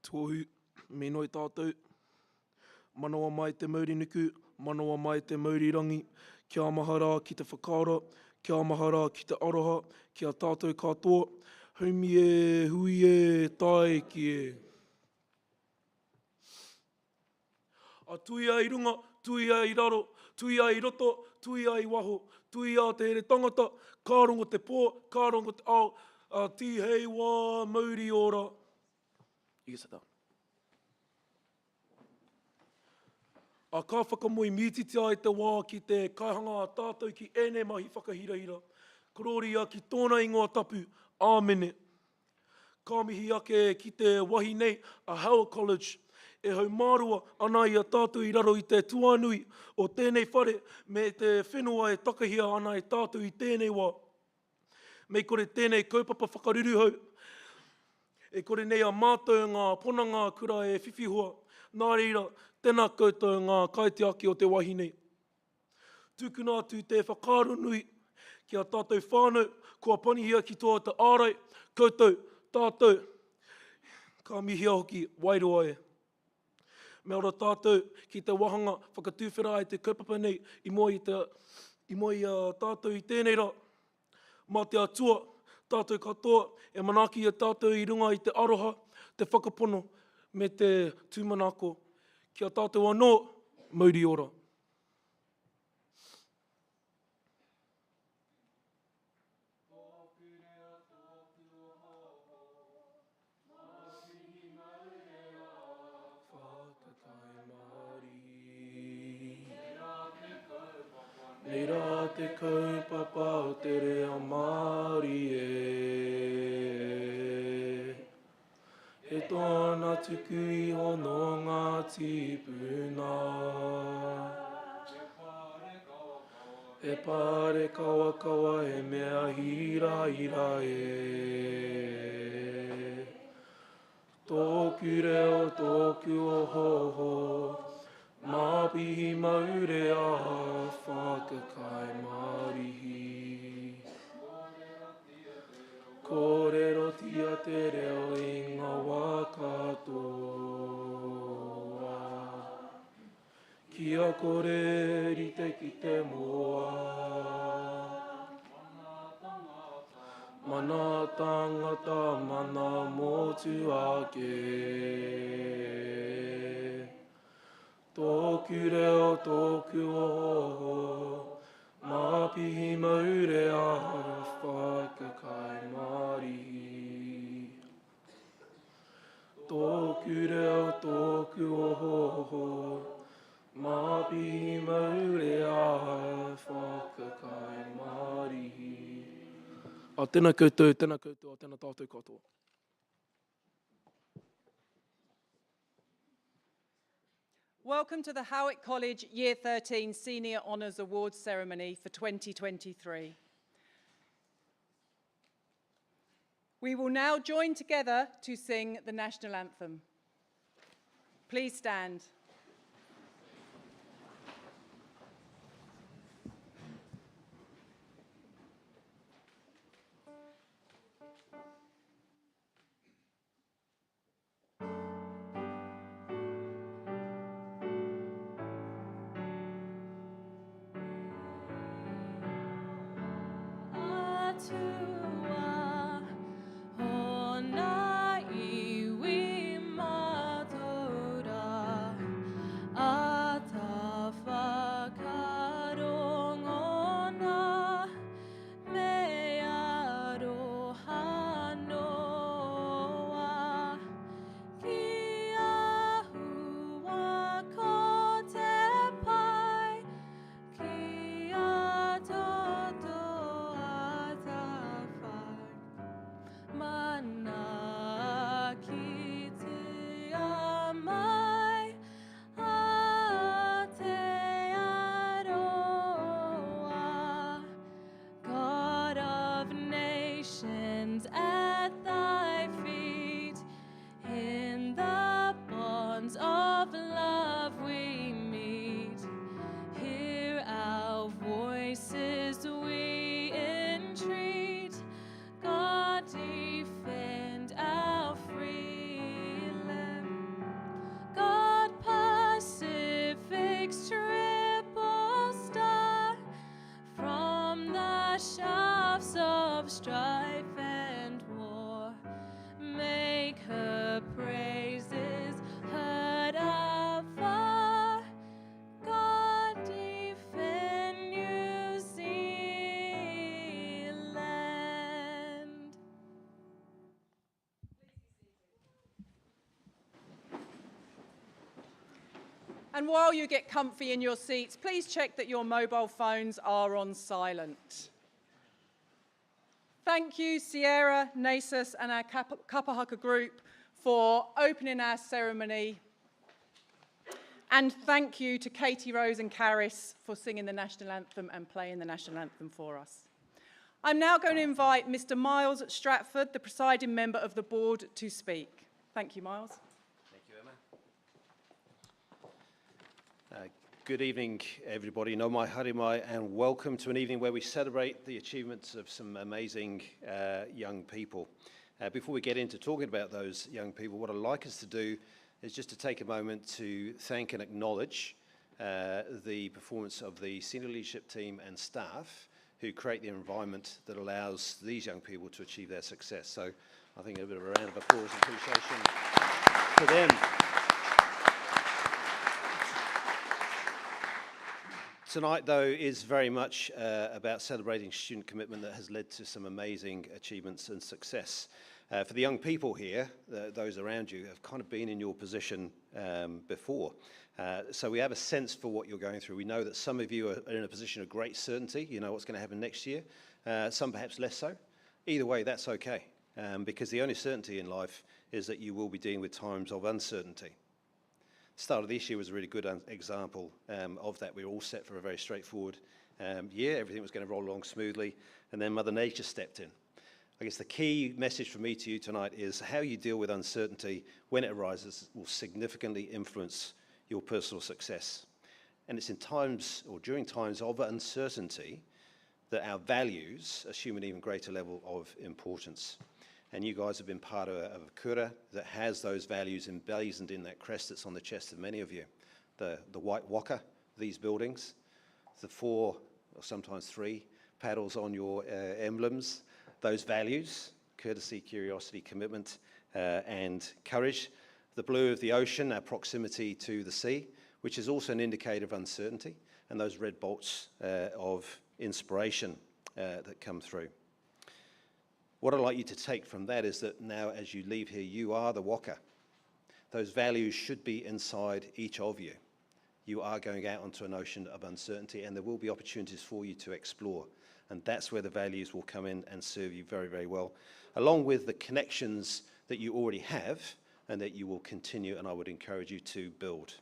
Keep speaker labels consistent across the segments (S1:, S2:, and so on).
S1: Tohu, me noi tātou. Manawa mai te maurinuku, manawa mai te maurirangi. Kia mahara ki te whakaara, kia mahara ki te aroha, kia tātou katoa. Haumi e, hui e, tae ki e. A tui ai runga, tui ai raro, tui ai roto, tui ai waho, tui a te here tangata, kārongo te pō, kārongo te ao, a tihei wā mauri ora. You can sit down. A ka whakamoi mititi ai te wā ki te kaihanga a tātou ki ene mahi whakahirahira. Korori a ki tōna ingoa tapu, āmene. Ka mihi ake ki te wahi nei, a Howick College, e hau mārua ana i a tātou i raro i te tuanui o tēnei whare, me te whenua e takahia ana i tātou i tēnei wā. Mei kore tēnei kaupapa whakaruru hau, e kore nei a mātou ngā ponanga kura e whiwhihua, nā reira, tēnā koutou ngā kaiti ake o te wahi nei. Tūkuna atu te whakaaro nui ki a tātou whānau, kua panihia ki toa te ārai, koutou, tātou, ka mihia hoki, wairua e. Me ora tātou ki te wahanga, whakatūwhera ai te kaupapa nei, i moi a tātou i tēnei rā. Mā te atua, tātou katoa, e manaki a tātou i runga i te aroha, te whakapono, me te tūmanako. Kia tātou anō, mauri ora. Nei rā te kaupapa o te rea Māori e. E tōna tuku i hono ngā tipuna. E pāre kawa kawa e mea hira hira e. Tōku reo tōku o hoho. Mā pihi maure a whakakai marihi. Kōrero tia te reo i ngā wā katoa. Kia kore rite ki te moa. Mana tangata mana motu ake. Tōku reo, tōku oho, mā pihi maure a whakakai marihi. Tōku reo, tōku oho, mā pihi maure a whakakai marihi. A tēnā koutou, tēnā koutou, a tēnā tātou katoa.
S2: Welcome to the Howick College Year 13 Senior Honours Awards Ceremony for 2023. We will now join together to sing the National Anthem. Please stand. And while you get comfy in your seats, please check that your mobile phones are on silent. Thank you, Sierra, Nasus, and our Kapahaka group for opening our ceremony. And thank you to Katie Rose and Caris for singing the national anthem and playing the national anthem for us. I'm now going to invite Mr. Miles Stratford, the presiding member of the board, to speak. Thank you, Miles.
S3: Thank you, Emma. Good evening, everybody. No mai harimai, and welcome to an evening where we celebrate the achievements of some amazing young people. Before we get into talking about those young people, what I'd like us to do is just to take a moment to thank and acknowledge the performance of the senior leadership team and staff who create the environment that allows these young people to achieve their success. So I think a bit of a round of applause and appreciation for them. Tonight, though, is very much about celebrating student commitment that has led to some amazing achievements and success. For the young people here, those around you have kind of been in your position before. So we have a sense for what you're going through. We know that some of you are in a position of great certainty. You know what's going to happen next year. Some perhaps less so. Either way, that's okay. Because the only certainty in life is that you will be dealing with times of uncertainty. The start of this year was a really good example of that. We were all set for a very straightforward year. Everything was going to roll along smoothly. And then Mother Nature stepped in. I guess the key message from me to you tonight is how you deal with uncertainty when it arises will significantly influence your personal success. And it's in times or during times of uncertainty that our values assume an even greater level of importance. And you guys have been part of a kura that has those values emblazoned in that crest that's on the chest of many of you. The white waka, these buildings, the 4 or sometimes 3 paddles on your emblems, those values, courtesy, curiosity, commitment, and courage. The blue of the ocean, our proximity to the sea, which is also an indicator of uncertainty, and those red bolts of inspiration that come through. What I'd like you to take from that is that now as you leave here, you are the waka. Those values should be inside each of you. You are going out onto an ocean of uncertainty, and there will be opportunities for you to explore. And that's where the values will come in and serve you very, very well, along with the connections that you already have and that you will continue, and I would encourage you to build.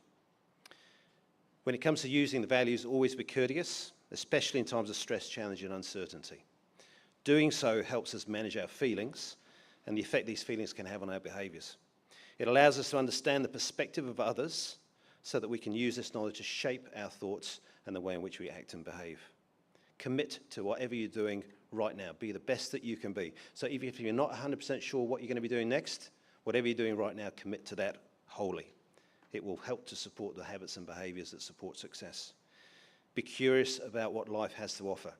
S3: When it comes to using the values, always be courteous, especially in times of stress, challenge, and uncertainty. Doing so helps us manage our feelings and the effect these feelings can have on our behaviors. It allows us to understand the perspective of others so that we can use this knowledge to shape our thoughts and the way in which we act and behave. Commit to whatever you're doing right now. Be the best that you can be. So even if you're not 100% sure what you're going to be doing next, whatever you're doing right now, commit to that wholly. It will help to support the habits and behaviors that support success. Be curious about what life has to offer.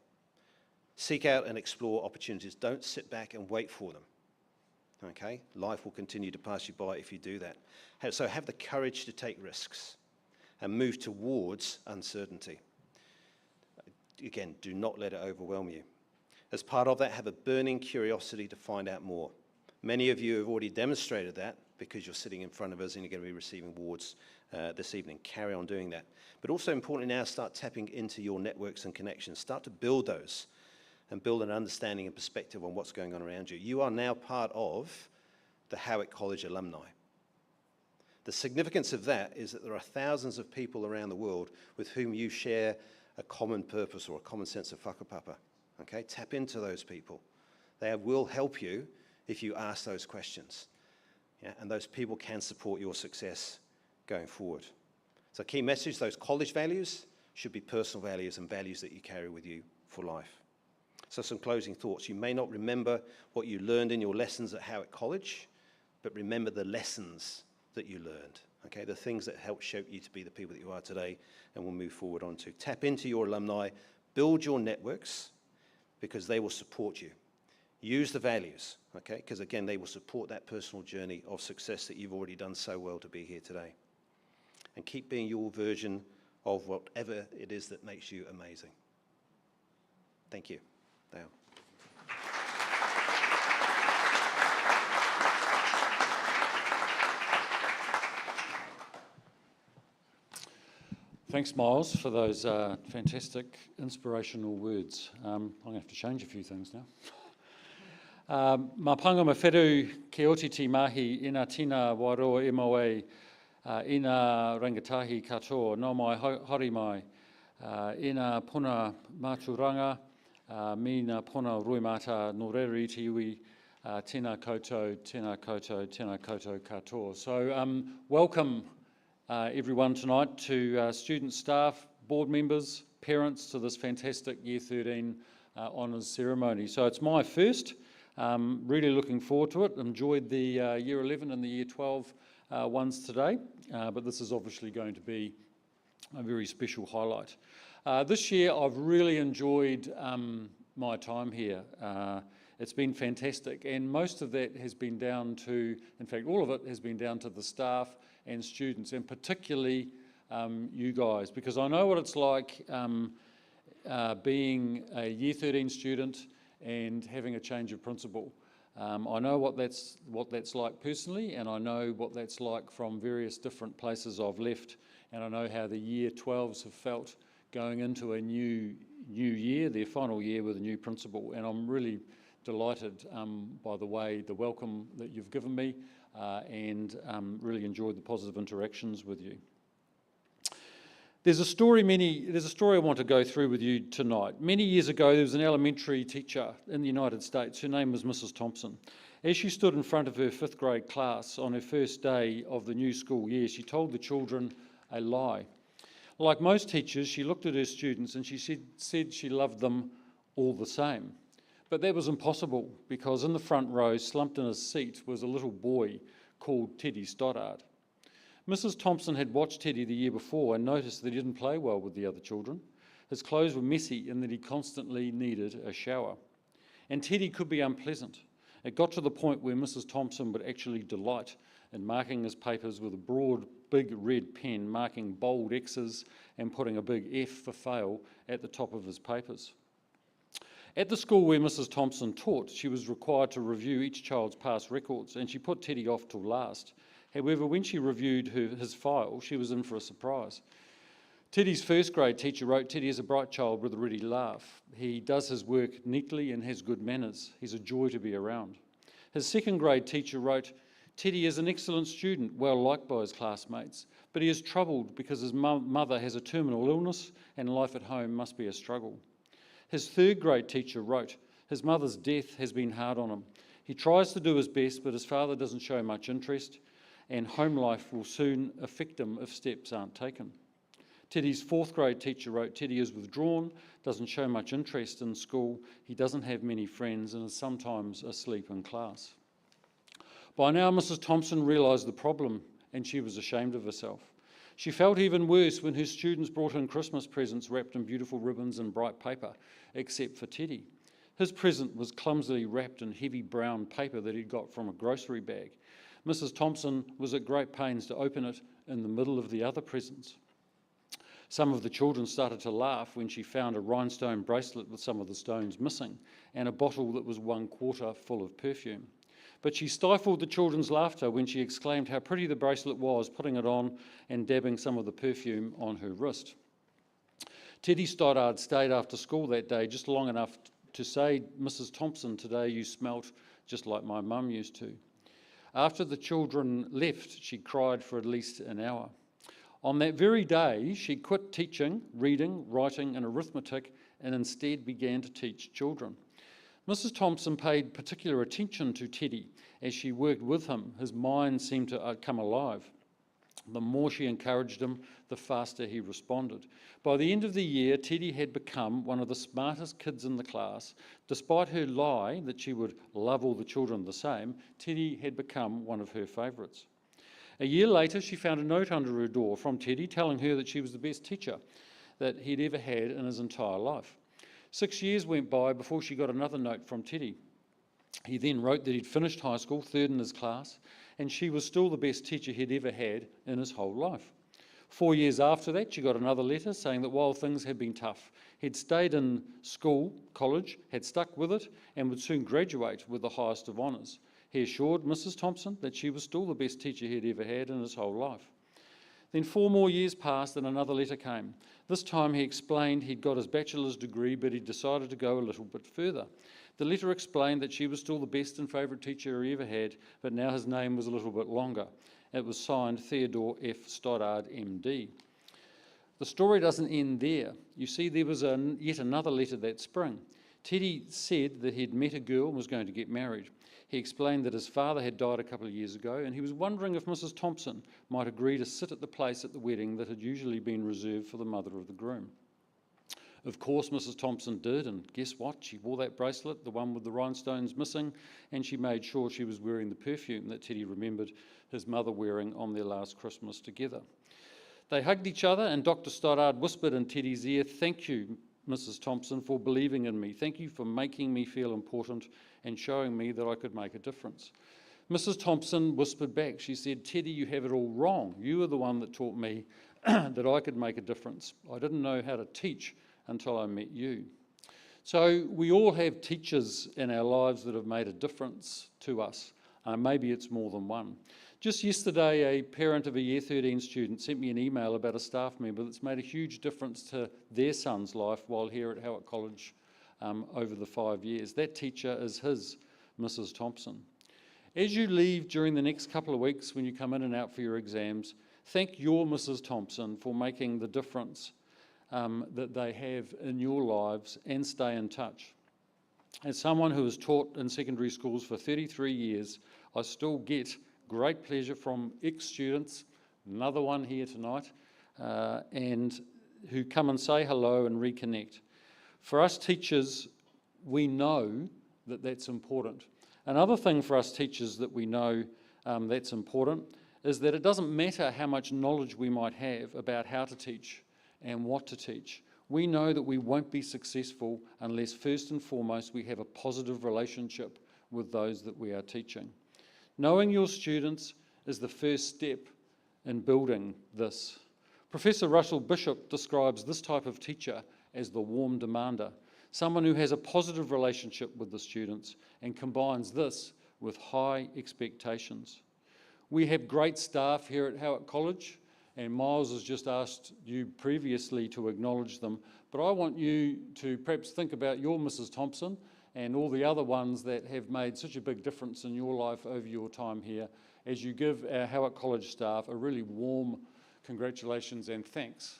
S3: Seek out and explore opportunities. Don't sit back and wait for them. Okay? Life will continue to pass you by if you do that. So have the courage to take risks and move towards uncertainty. Again, do not let it overwhelm you. As part of that, have a burning curiosity to find out more. Many of you have already demonstrated that because you're sitting in front of us and you're going to be receiving awards this evening. Carry on doing that. But also importantly now, start tapping into your networks and connections. Start to build those and build an understanding and perspective on what's going on around you. You are now part of the Howick College alumni. The significance of that is that there are thousands of people around the world with whom you share a common purpose or a common sense of whakapapa. Okay? Tap into those people. They will help you if you ask those questions. Yeah? And those people can support your success going forward. So key message, those college values should be personal values and values that you carry with you for life. So some closing thoughts. You may not remember what you learned in your lessons at Howick College, but remember the lessons that you learned. Okay, the things that help shape you to be the people that you are today, and we'll move forward on to. Tap into your alumni, build your networks, because they will support you. Use the values, okay, because again, they will support that personal journey of success that you've already done so well to be here today. And keep being your version of whatever it is that makes you amazing. Thank you. Now.
S4: Thanks, Miles, for those fantastic, inspirational words. I'm going to have to change a few things now. Mā panga mawheru ke otiti mahi ina tina wairoa e moe ina rangatahi katoa, no mai hori mai, ina puna māturanga, mina puna ruimata no rere iti iwi, tēnā koutou, tēnā koutou, tēnā koutou katoa. So welcome everyone tonight, to students, staff, board members, parents, to this fantastic Year 13 honours ceremony. So it's my first. Really looking forward to it. Enjoyed the Year 11 and the Year 12 ones today, but this is obviously going to be a very special highlight. This year I've really enjoyed my time here. It's been fantastic, and most of that has been down to, in fact all of it has been down to the staff and students, and particularly you guys, because I know what it's like being a Year 13 student and having a change of principal. I know what that's like personally, and I know what that's like from various different places I've left, and I know how the Year 12s have felt going into a new year, their final year with a new principal, and I'm really delighted by the welcome that you've given me, and really enjoyed the positive interactions with you. There's a story I want to go through with you tonight. Many years ago, there was an elementary teacher in the United States. Her name was Mrs. Thompson. As she stood in front of her 5th grade class on her first day of the new school year, she told the children a lie. Like most teachers, she looked at her students and she said she loved them all the same. But that was impossible, because in the front row, slumped in his seat, was a little boy called Teddy Stoddard. Mrs. Thompson had watched Teddy the year before and noticed that he didn't play well with the other children. His clothes were messy and that he constantly needed a shower. And Teddy could be unpleasant. It got to the point where Mrs. Thompson would actually delight in marking his papers with a broad, big red pen, marking bold X's and putting a big F for fail at the top of his papers. At the school where Mrs. Thompson taught, she was required to review each child's past records, and she put Teddy off till last. However, when she reviewed his file, she was in for a surprise. Teddy's 1st grade teacher wrote, "Teddy is a bright child with a ready laugh. He does his work neatly and has good manners. He's a joy to be around." His 2nd grade teacher wrote, "Teddy is an excellent student, well liked by his classmates, but he is troubled because his mother has a terminal illness and life at home must be a struggle." His 3rd grade teacher wrote, "His mother's death has been hard on him. He tries to do his best, but his father doesn't show much interest, and home life will soon affect him if steps aren't taken." Teddy's 4th grade teacher wrote, "Teddy is withdrawn, doesn't show much interest in school, he doesn't have many friends and is sometimes asleep in class." By now, Mrs. Thompson realised the problem, and she was ashamed of herself. She felt even worse when her students brought in Christmas presents wrapped in beautiful ribbons and bright paper, except for Teddy. His present was clumsily wrapped in heavy brown paper that he'd got from a grocery bag. Mrs. Thompson was at great pains to open it in the middle of the other presents. Some of the children started to laugh when she found a rhinestone bracelet with some of the stones missing, and a bottle that was 1/4 full of perfume. But she stifled the children's laughter when she exclaimed how pretty the bracelet was, putting it on and dabbing some of the perfume on her wrist. Teddy Stoddard stayed after school that day just long enough to say, "Mrs. Thompson, today you smelt just like my mum used to." After the children left, she cried for at least an hour. On that very day, she quit teaching, reading, writing and arithmetic, and instead began to teach children. Mrs. Thompson paid particular attention to Teddy as she worked with him. His mind seemed to come alive. The more she encouraged him, the faster he responded. By the end of the year, Teddy had become one of the smartest kids in the class. Despite her lie that she would love all the children the same, Teddy had become one of her favourites. A year later, she found a note under her door from Teddy telling her that she was the best teacher that he'd ever had in his entire life. 6 years went by before she got another note from Teddy. He then wrote that he'd finished high school, 3rd in his class, and she was still the best teacher he'd ever had in his whole life. 4 years after that, she got another letter saying that while things had been tough, he'd stayed in school, college, had stuck with it, and would soon graduate with the highest of honours. He assured Mrs. Thompson that she was still the best teacher he'd ever had in his whole life. Then 4 more years passed and another letter came. This time he explained he'd got his bachelor's degree, but he decided to go a little bit further. The letter explained that she was still the best and favourite teacher he ever had, but now his name was a little bit longer. It was signed Theodore F. Stoddard, MD. The story doesn't end there. You see, there was yet another letter that spring. Teddy said that he'd met a girl and was going to get married. He explained that his father had died a couple of years ago, and he was wondering if Mrs. Thompson might agree to sit at the place at the wedding that had usually been reserved for the mother of the groom. Of course, Mrs. Thompson did, and guess what? She wore that bracelet, the one with the rhinestones missing, and she made sure she was wearing the perfume that Teddy remembered his mother wearing on their last Christmas together. They hugged each other, and Dr. Stoddard whispered in Teddy's ear, "Thank you, Mrs. Thompson, for believing in me. Thank you for making me feel important and showing me that I could make a difference." Mrs. Thompson whispered back. She said, "Teddy, you have it all wrong. You are the one that taught me that I could make a difference. I didn't know how to teach until I met you." So we all have teachers in our lives that have made a difference to us. Maybe it's more than one. Just yesterday, a parent of a Year 13 student sent me an email about a staff member that's made a huge difference to their son's life while here at Howick College over the 5 years. That teacher is his, Mrs. Thompson. As you leave during the next couple of weeks when you come in and out for your exams, thank your Mrs. Thompson for making the difference that they have in your lives, and stay in touch. As someone who has taught in secondary schools for 33 years, I still get great pleasure from ex-students, another one here tonight, and who come and say hello and reconnect. For us teachers, we know that that's important. Another thing for us teachers that we know that's important is that it doesn't matter how much knowledge we might have about how to teach and what to teach. We know that we won't be successful unless first and foremost we have a positive relationship with those that we are teaching. Knowing your students is the first step in building this. Professor Russell Bishop describes this type of teacher as the warm demander, someone who has a positive relationship with the students and combines this with high expectations. We have great staff here at Howick College, and Miles has just asked you previously to acknowledge them, but I want you to perhaps think about your Mrs. Thompson and all the other ones that have made such a big difference in your life over your time here, as you give our Howick College staff a really warm congratulations and thanks.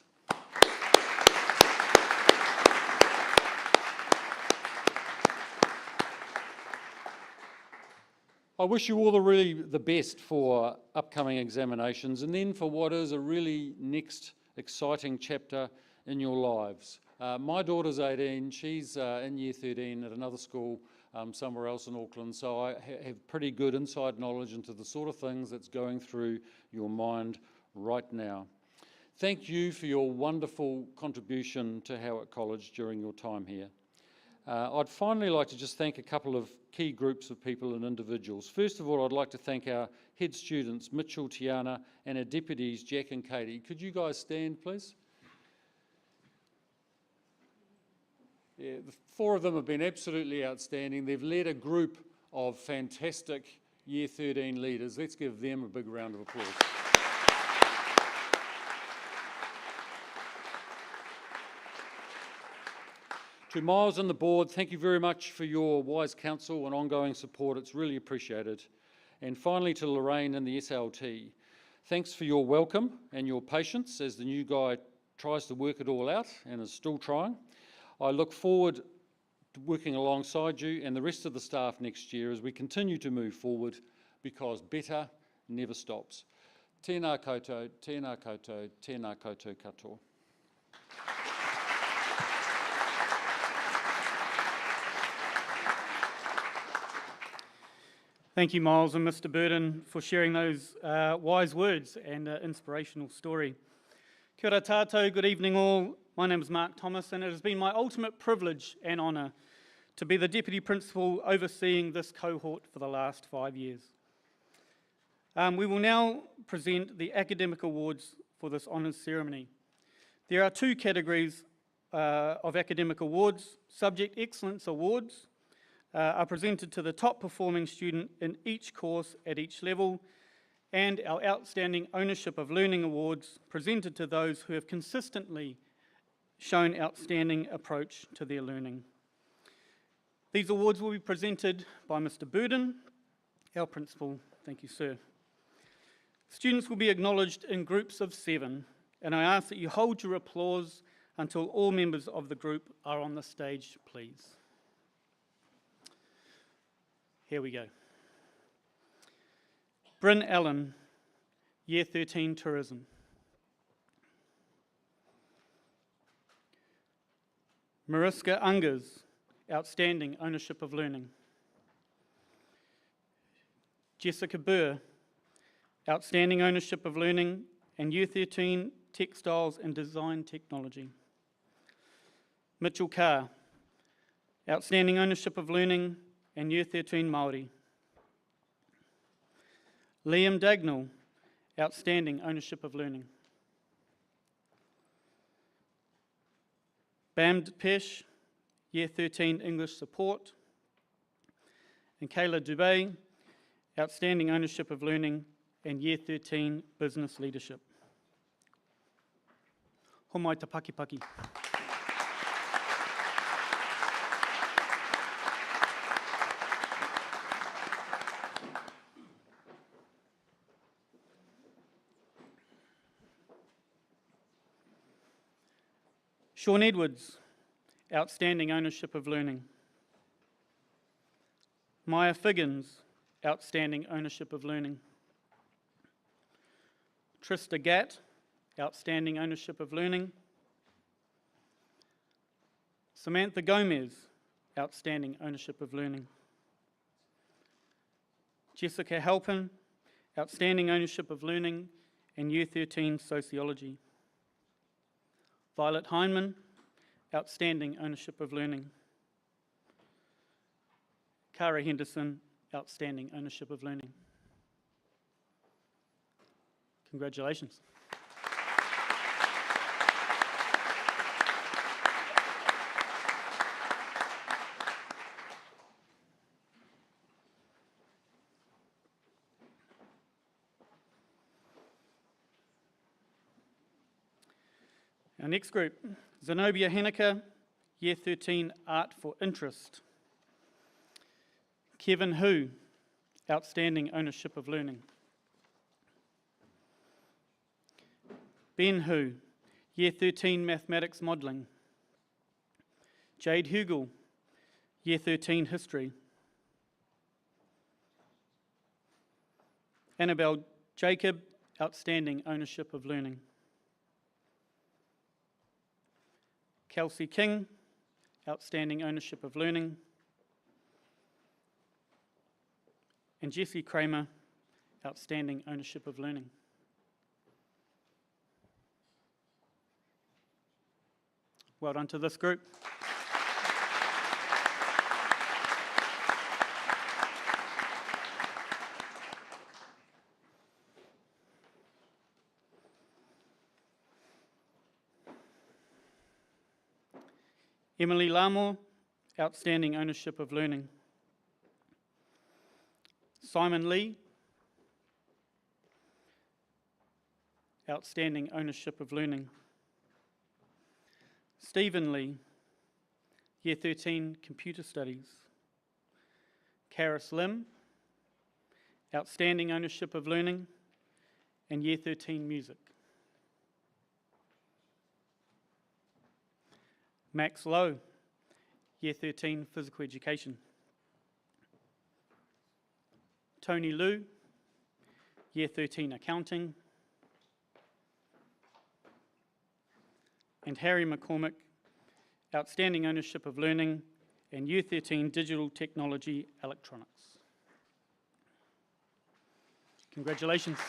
S4: I wish you all the best for upcoming examinations, and then for what is a really next exciting chapter in your lives. My daughter's 18, she's in Year 13 at another school somewhere else in Auckland, so I have pretty good inside knowledge into the sort of things that's going through your mind right now. Thank you for your wonderful contribution to Howick College during your time here. I'd finally like to just thank a couple of key groups of people and individuals. First of all, I'd like to thank our head students, Mitchell, Tiana, and our deputies, Jack and Katie. Could you guys stand, please? Yeah, the 4 of them have been absolutely outstanding. They've led a group of fantastic Year 13 leaders. Let's give them a big round of applause. To Miles and the board, thank you very much for your wise counsel and ongoing support. It's really appreciated. And finally to Lorraine and the SLT, thanks for your welcome and your patience as the new guy tries to work it all out and is still trying. I look forward to working alongside you and the rest of the staff next year as we continue to move forward, because better never stops. Tēnā koutou, tēnā koutou, tēnā koutou katoa.
S5: Thank you, Miles and Mr. Burden, for sharing those wise words and inspirational story. Kia ora tātou, good evening all. My name is Mark Thomas, and it has been my ultimate privilege and honour to be the Deputy Principal overseeing this cohort for the last 5 years. We will now present the academic awards for this honours ceremony. There are 2 categories of academic awards. Subject Excellence Awards are presented to the top performing student in each course at each level, and our Outstanding Ownership of Learning Awards presented to those who have consistently shown outstanding approach to their learning. These awards will be presented by Mr. Burden, our principal. Thank you, sir. Students will be acknowledged in groups of 7, and I ask that you hold your applause until all members of the group are on the stage, please. Here we go. Bryn Allen, Year 13 Tourism. Mariska Ungers, Outstanding Ownership of Learning. Jessica Burr, Outstanding Ownership of Learning and Year 13 Textiles and Design Technology. Mitchell Carr, Outstanding Ownership of Learning and Year 13 Māori. Liam Dagnall, Outstanding Ownership of Learning. Bam Pesh, Year 13 English Support. And Kayla Dubé, Outstanding Ownership of Learning and Year 13 Business Leadership. Homai te paki paki. Sean Edwards, Outstanding Ownership of Learning. Maya Figgins, Outstanding Ownership of Learning. Trista Gatt, Outstanding Ownership of Learning. Samantha Gomez, Outstanding Ownership of Learning. Jessica Halpin, Outstanding Ownership of Learning and Year 13 Sociology. Violet Heinemann, Outstanding Ownership of Learning. Cara Henderson, Outstanding Ownership of Learning. Congratulations. Our next group, Zenobia Henniker, Year 13 Art for Interest. Kevin Hu, Outstanding Ownership of Learning. Ben Hu, Year 13 Mathematics Modelling. Jade Hugel, Year 13 History. Annabelle Jacob, Outstanding Ownership of Learning. Kelsey King, Outstanding Ownership of Learning. And Jessie Kramer, Outstanding Ownership of Learning. Well done to this group. Emily Larmore, Outstanding Ownership of Learning. Simon Lee, Outstanding Ownership of Learning. Stephen Lee, Year 13 Computer Studies. Karis Lim, Outstanding Ownership of Learning and Year 13 Music. Max Lowe, Year 13 Physical Education. Tony Liu, Year 13 Accounting. And Harry McCormick, Outstanding Ownership of Learning and Year 13 Digital Technology Electronics. Congratulations.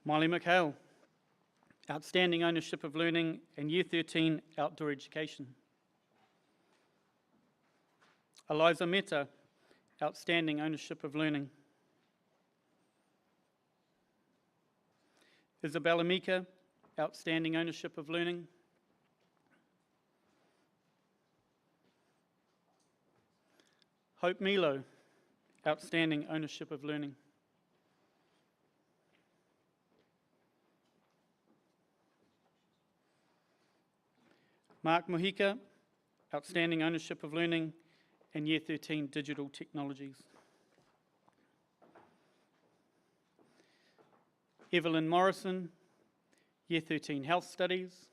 S5: Miley McHale, Outstanding Ownership of Learning and Year 13 Outdoor Education. Eliza Mehta, outstanding ownership of learning. Isabella Mika, outstanding ownership of learning. Hope Milo, outstanding ownership of learning. Mark Mojica, outstanding ownership of learning and Year 13 digital technologies. Evelyn Morrison, Year 13 health studies.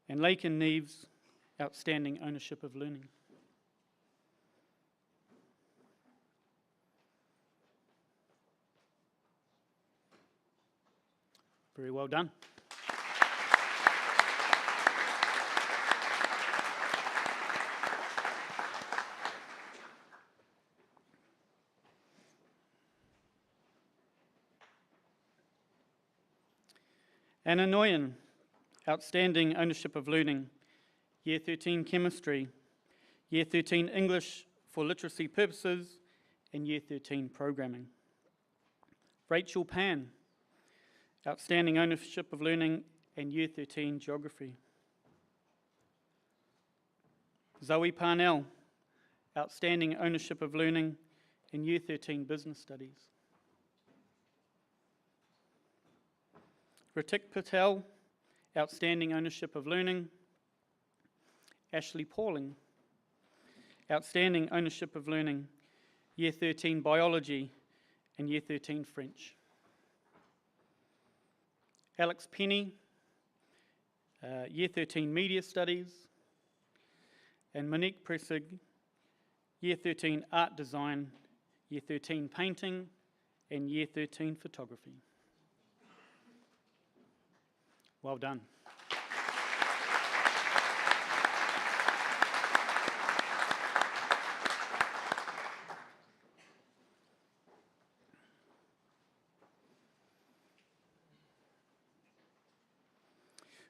S5: And Lakin Neves, outstanding ownership of learning. Very well done. Anna Noyen, outstanding ownership of learning, Year 13 chemistry, Year 13 English for literacy purposes, and Year 13 programming. Rachel Pan, outstanding ownership of learning and Year 13 geography. Zoe Parnell, outstanding ownership of learning and Year 13 business studies. Ritik Patel, outstanding ownership of learning. Ashley Pauling, outstanding ownership of learning, Year 13 biology and Year 13 French. Alex Penny, Year 13 media studies. And Monique Pressig, Year 13 art design, Year 13 painting and Year 13 photography. Well done.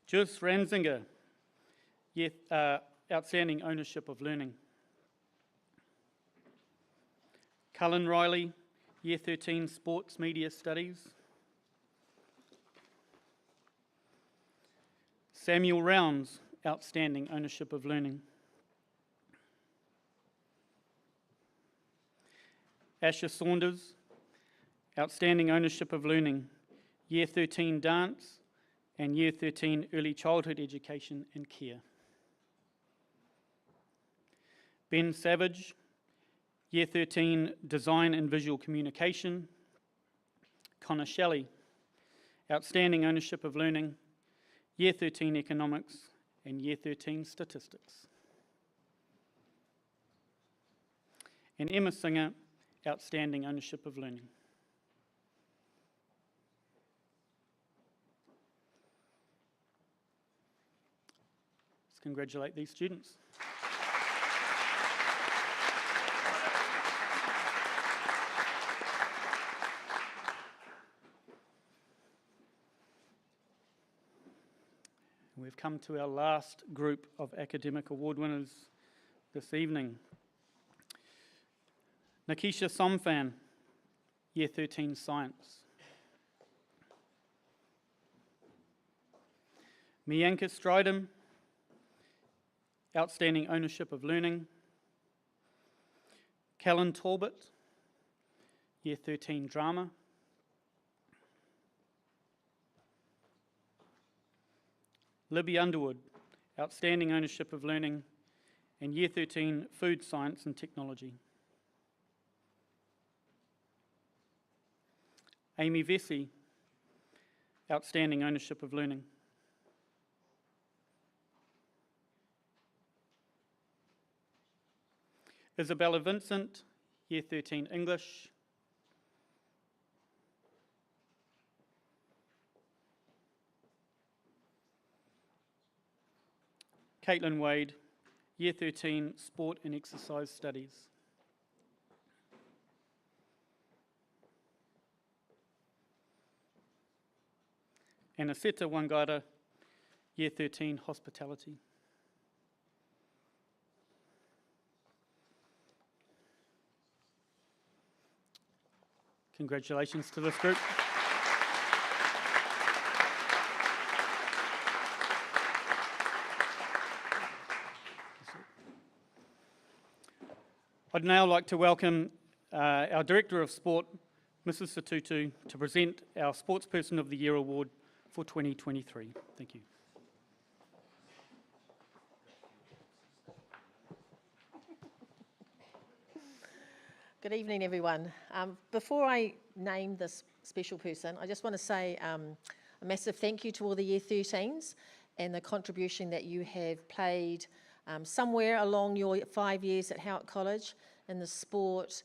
S5: Jus Ranzinger, outstanding ownership of learning. Cullen Riley, Year 13 sports media studies. Samuel Rounds, outstanding ownership of learning. Asher Saunders, outstanding ownership of learning, Year 13 dance and Year 13 early childhood education and care. Ben Savage, Year 13 design and visual communication. Connor Shelley, outstanding ownership of learning, Year 13 economics and Year 13 statistics. And Emma Singer, outstanding ownership of learning. Let's congratulate these students. We've come to our last group of academic award winners this evening. Nikisha Somfan, Year 13 Science. Mianka Stridham, outstanding ownership of learning. Callan Talbot, Year 13 Drama. Libby Underwood, outstanding ownership of learning and Year 13 Food Science and Technology. Amy Vesey, outstanding ownership of learning. Isabella Vincent, Year 13 English. Caitlin Wade, Year 13 Sport and Exercise Studies. And Aseta Wangara, Year 13 Hospitality. Congratulations to this group. I'd now like to welcome our Director of Sport, Mrs. Satutu, to present our Sportsperson of the Year Award for 2023. Thank you.
S6: Good evening, everyone. Before I name this special person, I just want to say a massive thank you to all the Year 13s and the contribution that you have played somewhere along your 5 years at Howick College in the sport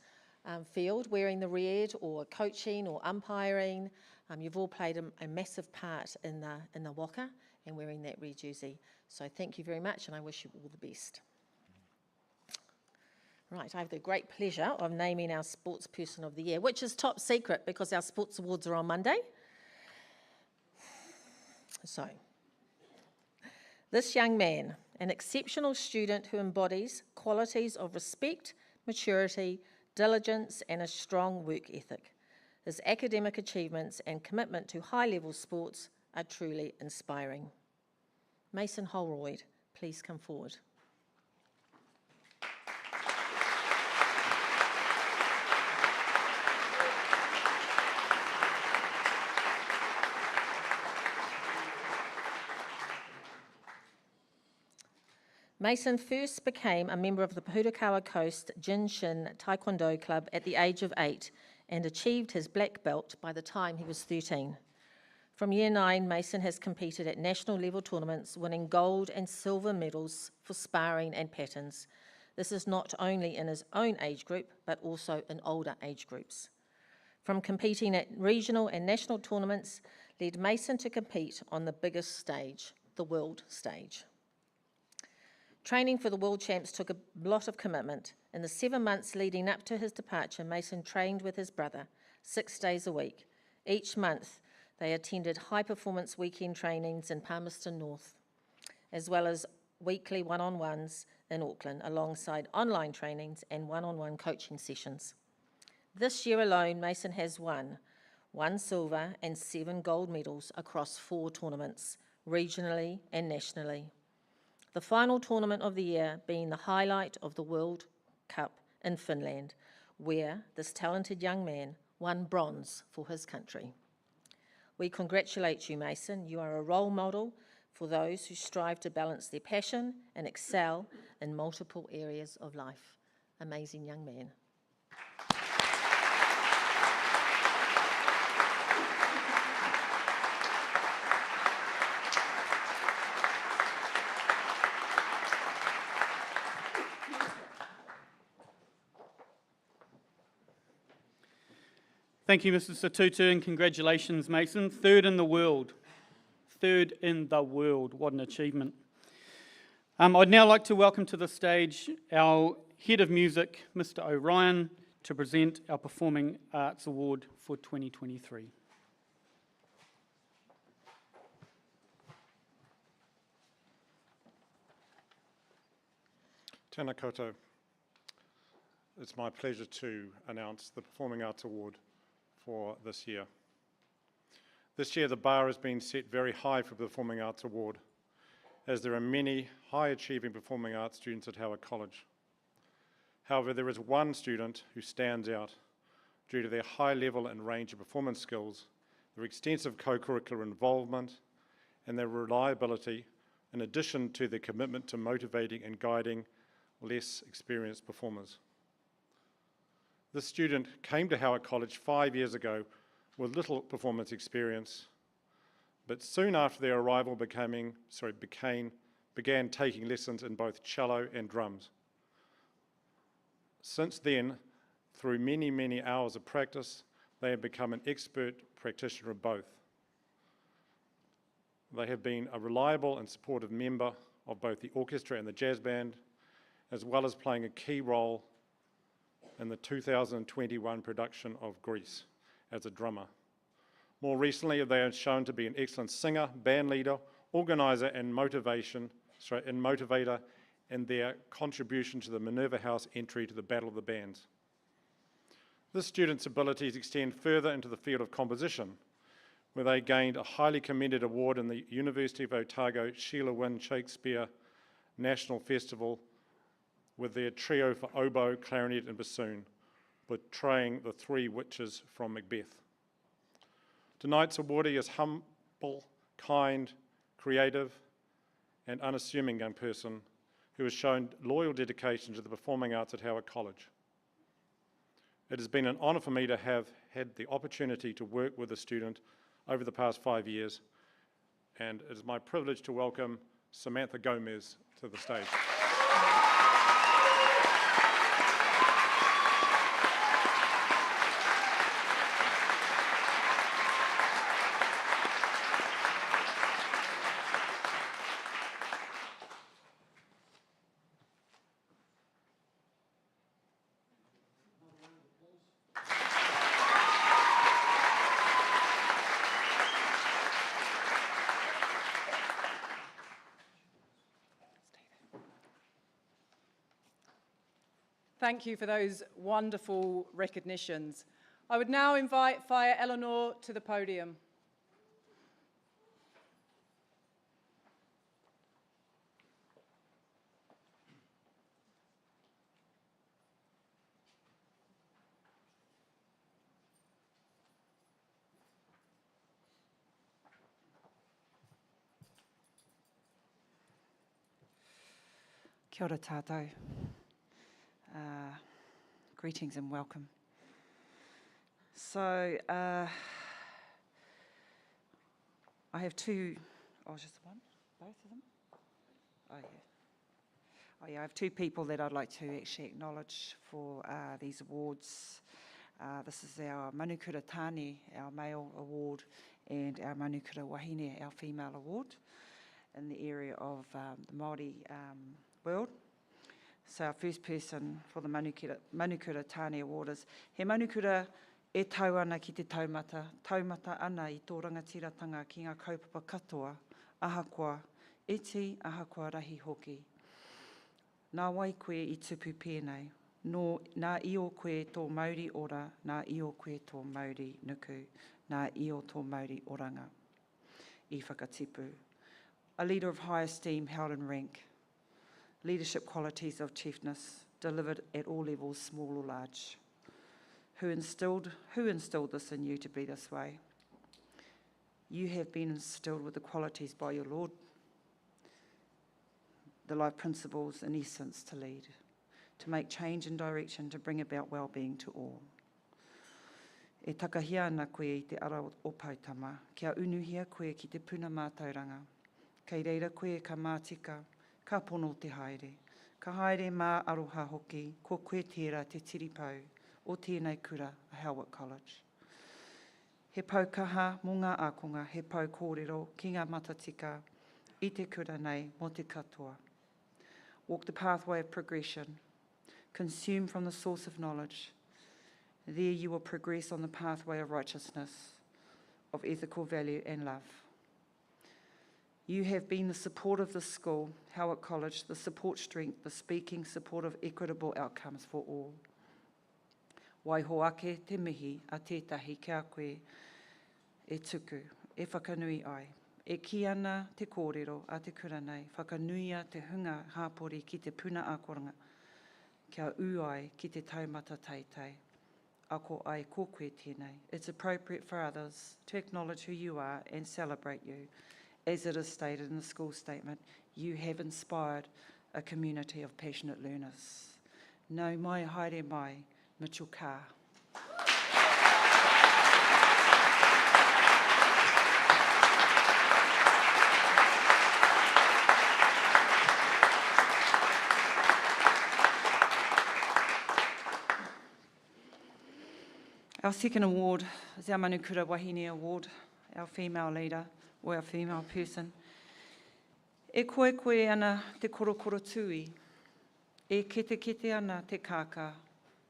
S6: field, wearing the red or coaching or umpiring. You've all played a massive part in the waka and wearing that red jersey. So thank you very much, and I wish you all the best. Right, I have the great pleasure of naming our Sportsperson of the Year, which is top secret because our sports awards are on Monday. So, this young man, an exceptional student who embodies qualities of respect, maturity, diligence, and a strong work ethic. His academic achievements and commitment to high-level sports are truly inspiring. Mason Holroyd, please come forward. Mason first became a member of the Pūtakawa Coast Jinshin Taekwondo Club at the age of 8 and achieved his black belt by the time he was 13. From year 9, Mason has competed at national level tournaments, winning gold and silver medals for sparring and patterns. This is not only in his own age group, but also in older age groups. From competing at regional and national tournaments, led Mason to compete on the biggest stage, the world stage. Training for the World Champs took a lot of commitment. In the 7 months leading up to his departure, Mason trained with his brother 6 days a week. Each month, they attended high-performance weekend trainings in Palmerston North, as well as weekly one-on-ones in Auckland, alongside online trainings and one-on-one coaching sessions. This year alone, Mason has won 1 silver and 7 gold medals across 4 tournaments, regionally and nationally. The final tournament of the year being the highlight of the World Cup in Finland, where this talented young man won bronze for his country. We congratulate you, Mason. You are a role model for those who strive to balance their passion and excel in multiple areas of life. Amazing young man.
S5: Thank you, Mrs. Satutu, and congratulations, Mason. 3rd in the world. 3rd in the world. What an achievement. I'd now like to welcome to the stage our Head of Music, Mr. O'Ryan, to present our Performing Arts Award for 2023.
S7: Tēnā koutou. It's my pleasure to announce the Performing Arts Award for this year. This year the bar has been set very high for the Performing Arts Award, as there are many high-achieving performing arts students at Howick College. However, there is one student who stands out due to their high level and range of performance skills, their extensive co-curricular involvement, and their reliability, in addition to their commitment to motivating and guiding less experienced performers. This student came to Howick College 5 years ago with little performance experience, but soon after their arrival began taking lessons in both cello and drums. Since then, through many, many hours of practice, they have become an expert practitioner of both. They have been a reliable and supportive member of both the orchestra and the jazz band, as well as playing a key role in the 2021 production of Grease as a drummer. More recently, they have shown to be an excellent singer, band leader, organiser and motivator in their contribution to the Minerva House entry to the Battle of the Bands. This student's abilities extend further into the field of composition, where they gained a highly commended award in the University of Otago Sheila Wynne Shakespeare National Festival with their trio for oboe, clarinet and bassoon, portraying the three witches from Macbeth. Tonight's awardee is humble, kind, creative and unassuming young person who has shown loyal dedication to the performing arts at Howick College. It has been an honour for me to have had the opportunity to work with a student over the past 5 years, and it is my privilege to welcome Samantha Gomez to the stage.
S2: Thank you for those wonderful recognitions. I would now invite Whaia Eleanor to the podium.
S8: Kia ora tātou. Greetings and welcome. So, I have two, just one? Both of them? I have two people that I'd like to actually acknowledge for these awards. This is our Manukura Tāne, our male award, and our Manukura Wahine, our female award, in the area of the Māori world. So our first person for the Manukura Tāne Award is he Manukura e tau ana ki te taumata ana i tō rangatiratanga ki ngā kaupapa katoa, ahakoa, iti ahakoa rahi hoki. Nā wai koe i tupu pēnei, no, nā io koe tō Māori ora, nā io koe tō Māori nuku, nā io tō Māori oranga. I whakatipu. A leader of high esteem held in rank. Leadership qualities of chiefness delivered at all levels, small or large. Who instilled this in you to be this way? You have been instilled with the qualities by your Lord, the life principles in essence to lead, to make change and direction, to bring about well-being to all. E takahia ana koe i te ara o Pautama, kia unuhia koe ki te puna mātauranga, kei reira koe ka mātika, ka pono te haere. Ka haere mā aroha hoki, ko koe tērā te tiripau o tēnei kura a Howick College. He paukaha mō ngā ākonga, he pau kōrero ki ngā matatika i te kura nei mō te katoa. Walk the pathway of progression. Consume from the source of knowledge. There you will progress on the pathway of righteousness, of ethical value and love. You have been the support of the school, Howick College, the support strength, the speaking support of equitable outcomes for all. Waihoake te mihi a tētahi kia koe e tuku, e whakanui ai. E ki ana te kōrero a te kura nei, whakanuia te hunga hāpori ki te puna ākoranga, kia u ai ki te taumata teitei. Ako ai ko koe tēnei. It's appropriate for others to acknowledge who you are and celebrate you. As it is stated in the school statement, you have inspired a community of passionate learners. Nau mai haere mai, Mitchell Carr. Our second award is our Manukura Wahine Award, our female leader, or our female person. E koe koe ana te korokoro tui, e kete ana te kāka,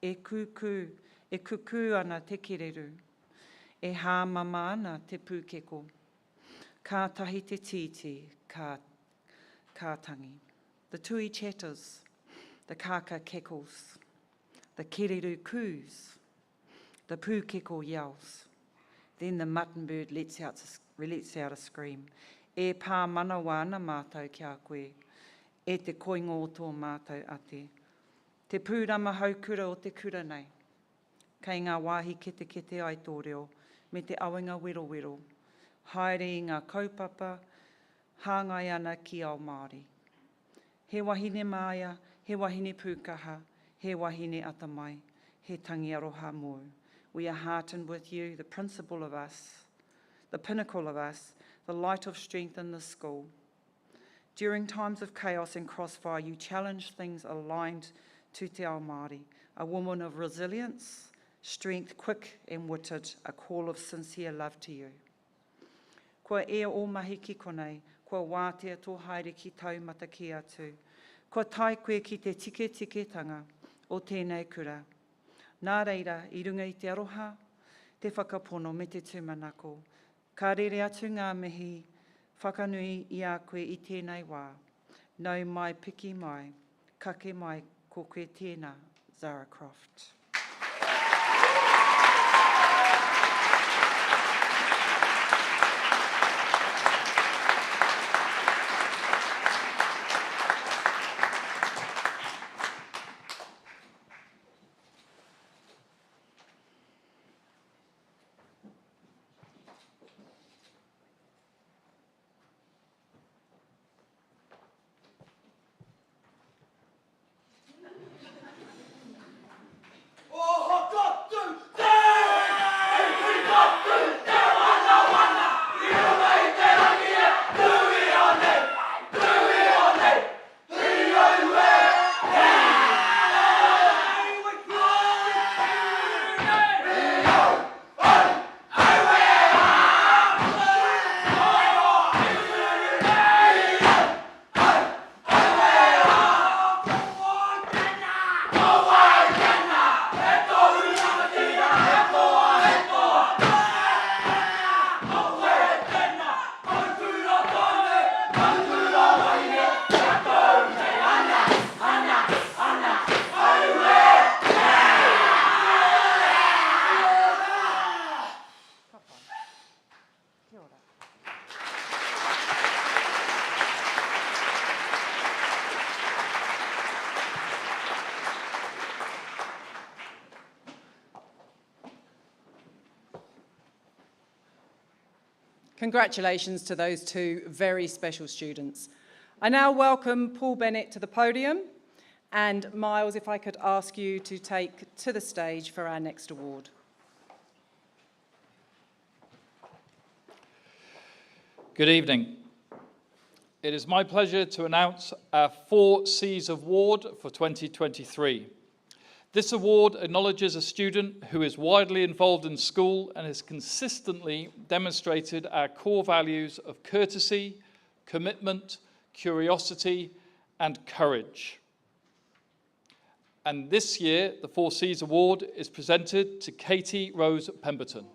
S8: e kuku ana te kireru, e hāmama ana te pūkeko, kā tahi te titi, kā tangi. The tui chatters, the kāka cackles, the kireru coos, The pūkeko yells. Then the mutton bird lets out a scream. E pā manawa ana mātou kia koe. E te koingo o tō mātou ate. Te pūrama haukura o te kura nei. Kei ngā wāhi kete ai tō reo, me te awenga wero. Haere i ngā kaupapa, hāngai ana ki ao Māori. He wahine māia, he wahine pūkaha, he wahine atamai, he tangi aroha mū. We are heartened with you, the principal of us, the pinnacle of us, the light of strength in the school. During times of chaos and crossfire, you challenge things aligned to te ao Māori, a woman of resilience, strength, quick and witted, a call of sincere love to you. Kua ea o mahi ki konei, kua wātea tō haere ki taumata ki atu, kua tai koe ki te tiketanga o tēnei kura. Nā reira, i runga i te aroha, te whakapono me te tūmanako, ka rere atu ngā mihi, whakanui i a koe i tēnei wā, nau mai piki mai, kake mai ko koe tēnā, Zara Croft.
S2: Congratulations to those two very special students. I now welcome Paul Bennett to the podium, and Miles, if I could ask you to take to the stage for our next award.
S9: Good evening. It is my pleasure to announce our 4 C's Award for 2023. This award acknowledges a student who is widely involved in school and has consistently demonstrated our core values of courtesy, commitment, curiosity, and courage. And this year, the 4 C's Award is presented to Katie Rose Pemberton.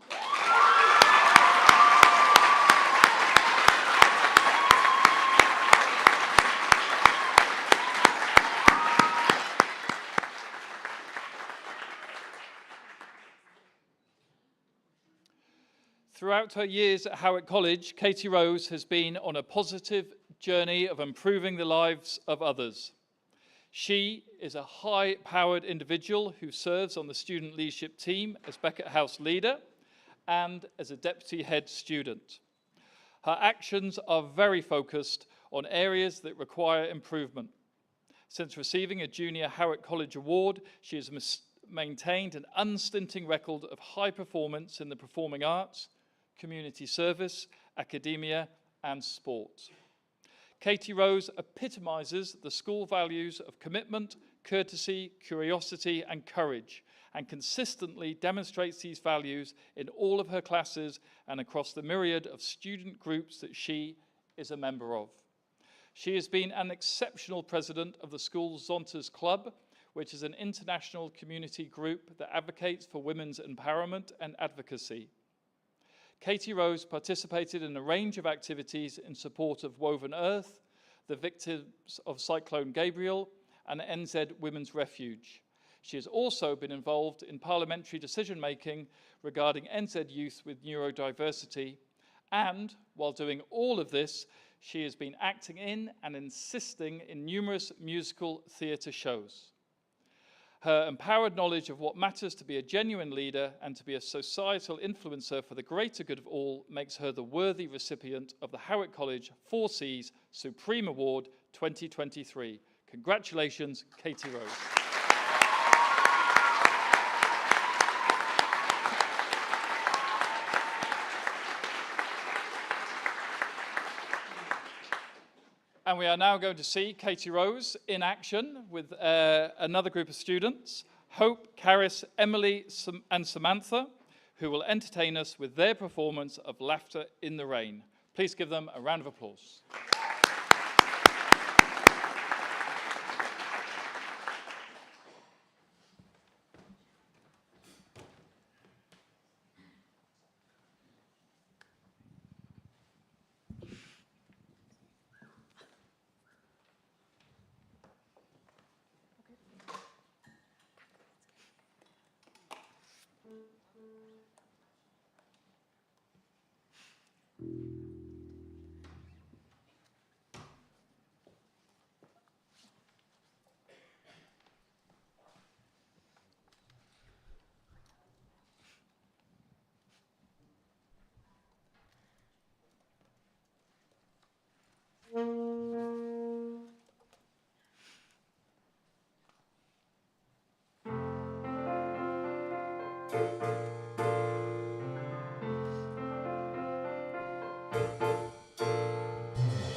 S9: Throughout her years at Howick College, Katie Rose has been on a positive journey of improving the lives of others. She is a high-powered individual who serves on the student leadership team as Beckett House leader and as a deputy head student. Her actions are very focused on areas that require improvement. Since receiving a Junior Howick College Award, she has maintained an unstinting record of high performance in the performing arts, community service, academia, and sport. Katie Rose epitomises the school values of commitment, courtesy, curiosity, and courage, and consistently demonstrates these values in all of her classes and across the myriad of student groups that she is a member of. She has been an exceptional president of the school's Zontas Club, which is an international community group that advocates for women's empowerment and advocacy. Katie Rose participated in a range of activities in support of Woven Earth, the victims of Cyclone Gabriel, and NZ Women's Refuge. She has also been involved in parliamentary decision-making regarding NZ youth with neurodiversity, and while doing all of this, she has been acting in and assisting in numerous musical theatre shows. Her empowered knowledge of what matters to be a genuine leader and to be a societal influencer for the greater good of all makes her the worthy recipient of the Howick College 4Cs Supreme Award 2023. Congratulations, Katie Rose. And we are now going to see Katie Rose in action with another group of students, Hope, Caris, Emily, and Samantha, who will entertain us with their performance of Laughter in the Rain. Please give them a round of applause.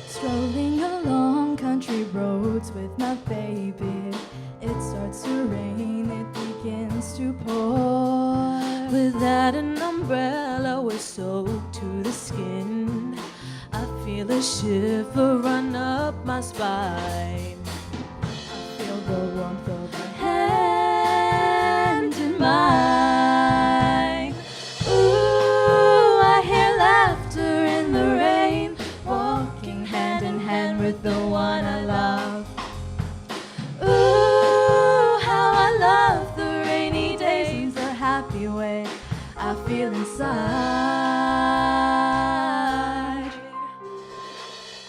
S10: Strolling along country roads with my baby, it starts to rain, it begins to pour. Without an umbrella, we're soaked to the skin. I feel a shiver run up my spine. I feel the warmth of her hand in mine. Ooh, I hear laughter in the rain, walking hand in hand with the one I love. Ooh, how I love the rainy days, the happy way I feel inside.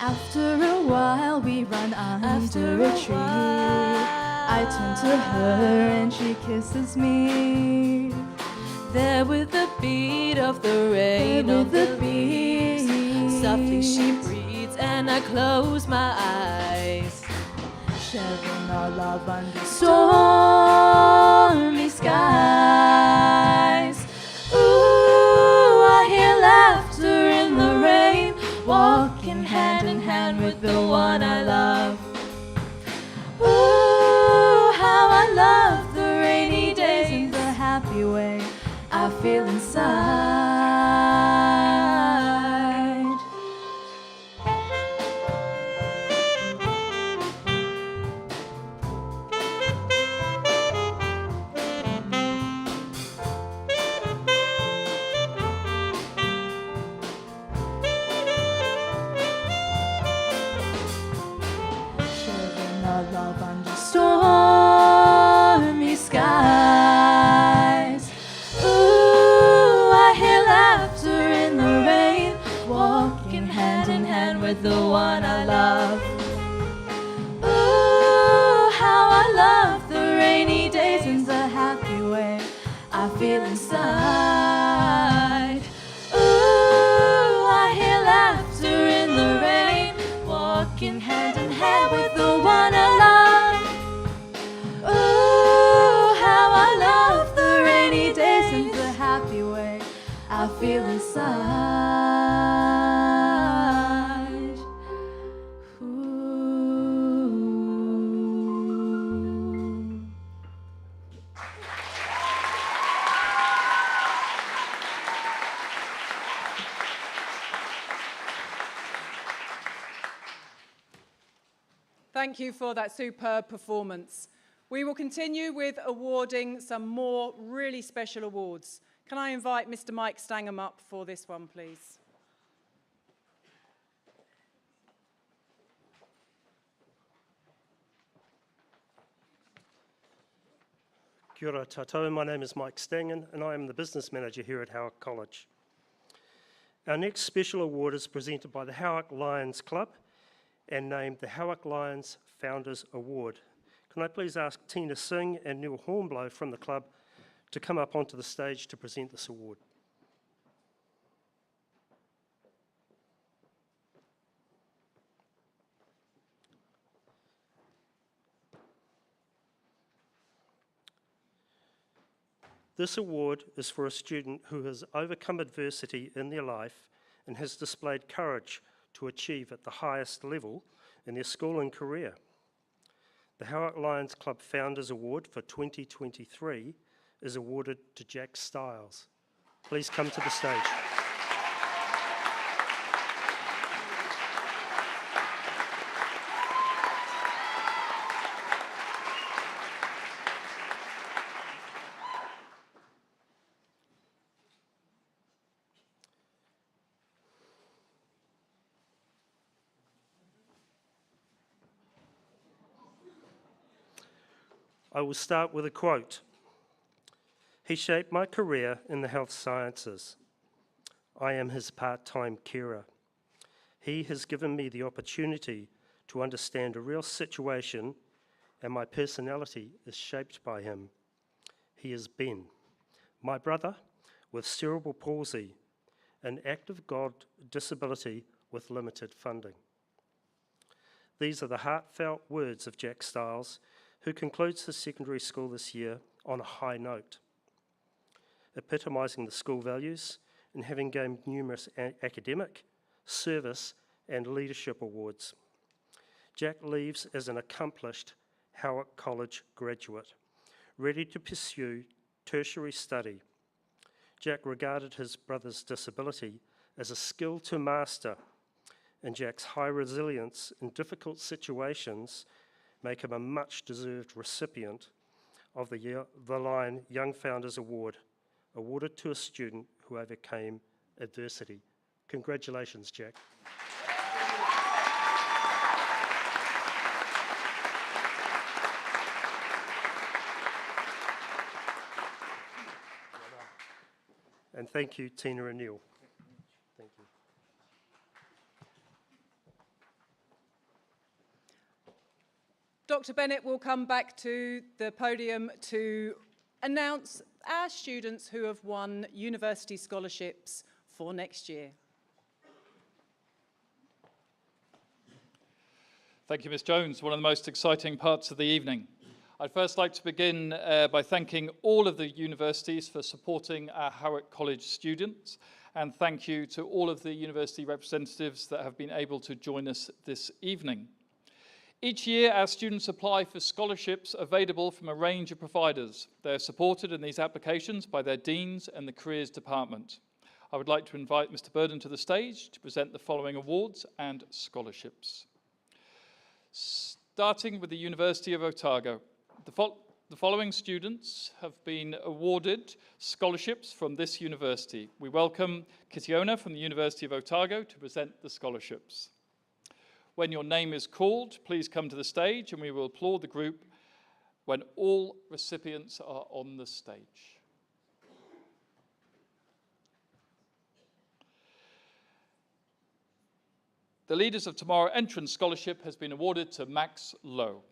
S10: After a while we run under a tree. I turn to her and she kisses me. There with the beat of the rain on the leaves, softly she breathes and I close my eyes, sharing our love under stormy skies. Ooh, I hear laughter in the rain, walking hand in hand with the one I love. Ooh, how I love the rainy days and the happy way I feel inside. Sharing our love under stormy skies. Ooh, I hear laughter in the rain, walking hand in hand with the one I love. Ooh, how I love the rainy days and the happy way I feel inside. Ooh, I hear laughter in the rain, walking hand in hand with the one I love. Ooh, how I love the rainy days and the happy way I feel inside. Ooh.
S2: Thank you for that superb performance. We will continue with awarding some more really special awards. Can I invite Mr. Mike Stangham up for this one, please?
S11: Kia ora tātou, my name is Mike Stangen and I am the Business Manager here at Howick College. Our next special award is presented by the Howick Lions Club and named the Howick Lions Founders Award. Can I please ask Tina Singh and Neil Hornblow from the club to come up onto the stage to present this award. This award is for a student who has overcome adversity in their life and has displayed courage to achieve at the highest level in their school and career. The Howick Lions Club Founders Award for 2023 is awarded to Jack Stiles. Please come to the stage. I will start with a quote. He shaped my career in the health sciences. I am his part-time carer. He has given me the opportunity to understand a real situation, and my personality is shaped by him. He is Ben, my brother with cerebral palsy, an act of God disability with limited funding. These are the heartfelt words of Jack Stiles, who concludes his secondary school this year on a high note, epitomising the school values and having gained numerous academic, service and leadership awards. Jack leaves as an accomplished Howick College graduate, ready to pursue tertiary study. Jack regarded his brother's disability as a skill to master, and Jack's high resilience in difficult situations make him a much-deserved recipient of the Lion Young Founders Award, awarded to a student who overcame adversity. Congratulations, Jack. And thank you, Tina and Neil. Thank you.
S2: Dr. Bennett will come back to the podium to announce our students who have won university scholarships for next year.
S9: Thank you, Ms. Jones. One of the most exciting parts of the evening. I'd first like to begin by thanking all of the universities for supporting our Howick College students, and thank you to all of the university representatives that have been able to join us this evening. Each year, our students apply for scholarships available from a range of providers. They are supported in these applications by their deans and the careers department. I would like to invite Mr. Burden to the stage to present the following awards and scholarships. Starting with the University of Otago, the following students have been awarded scholarships from this university. We welcome Kitiona from the University of Otago to present the scholarships. When your name is called, please come to the stage and we will applaud the group when all recipients are on the stage. The Leaders of Tomorrow Entrance Scholarship has been awarded to Max Lowe.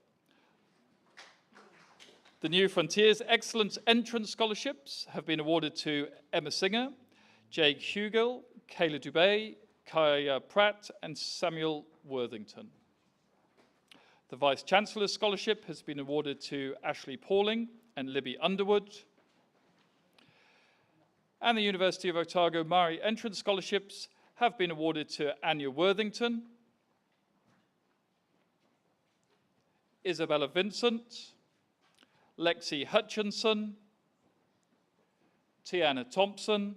S9: The New Frontiers Excellence Entrance Scholarships have been awarded to Emma Singer, Jake Hugill, Kayla Dubé, Kaya Pratt and Samuel Worthington. The Vice Chancellor's Scholarship has been awarded to Ashley Pauling and Libby Underwood. And the University of Otago Maori Entrance Scholarships have been awarded to Anya Worthington, Isabella Vincent, Lexi Hutchinson, Tiana Thompson,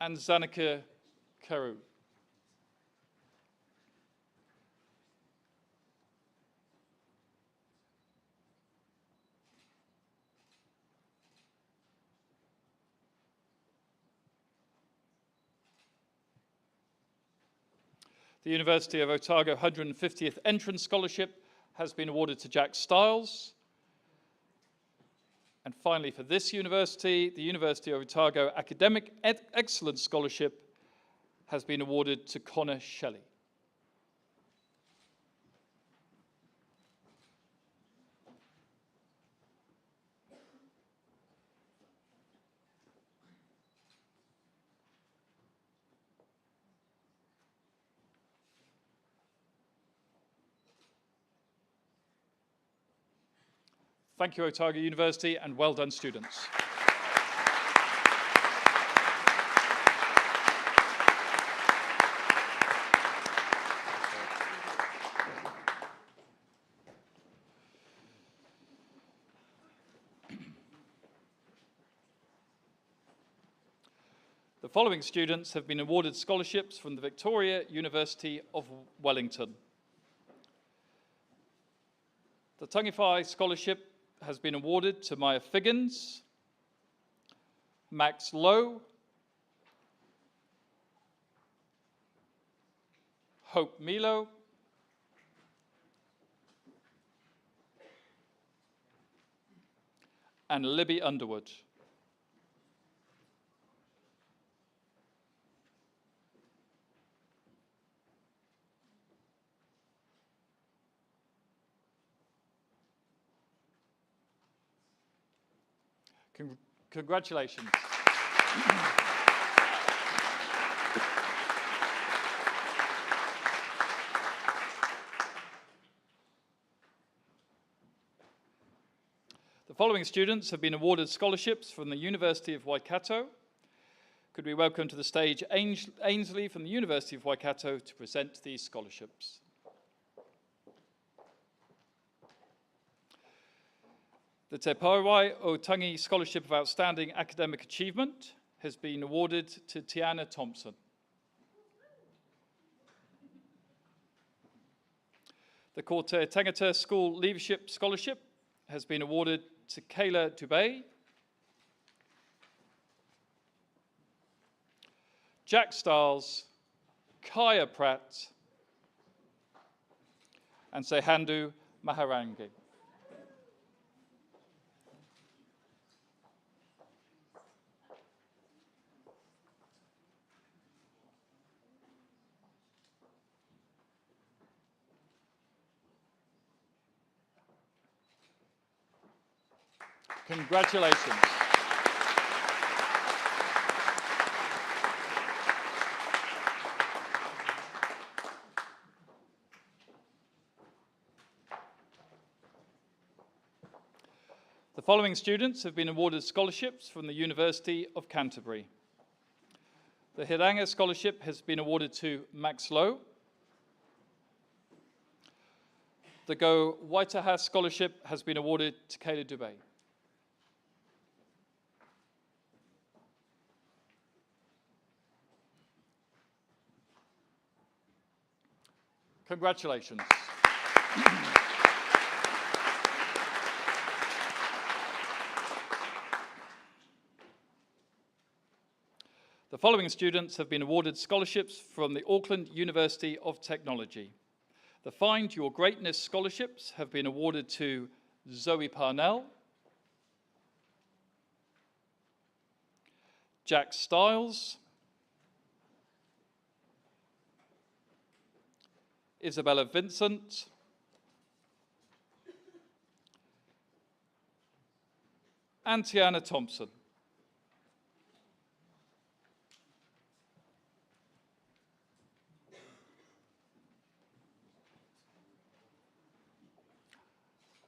S9: and Zanika Karu. The University of Otago 150th Entrance Scholarship has been awarded to Jack Stiles. And finally, for this university, the University of Otago Academic Excellence Scholarship has been awarded to Connor Shelley. Thank you, Otago University, and well done, students. The following students have been awarded scholarships from the Victoria University of Wellington. The Tangawhai Scholarship has been awarded to Maya Figgins, Max Lowe, Hope Milo, and Libby Underwood. Congratulations. The following students have been awarded scholarships from the University of Waikato. Could we welcome to the stage Ainsley from the University of Waikato to present these scholarships. The Te Pauai o Tangi Scholarship of Outstanding Academic Achievement has been awarded to Tiana Thompson. The Ko Te Tangata School Leadership Scholarship has been awarded to Kayla Dubé. Jack Stiles, Kaya Pratt, and Sehandu Maharangi. Congratulations. The following students have been awarded scholarships from the University of Canterbury. The Hiranga Scholarship has been awarded to Max Lowe. The Go Waitaha Scholarship has been awarded to Kayla Dubé. Congratulations. The following students have been awarded scholarships from the Auckland University of Technology. The Find Your Greatness scholarships have been awarded to Zoe Parnell, Jack Stiles, Isabella Vincent, and Tiana Thompson.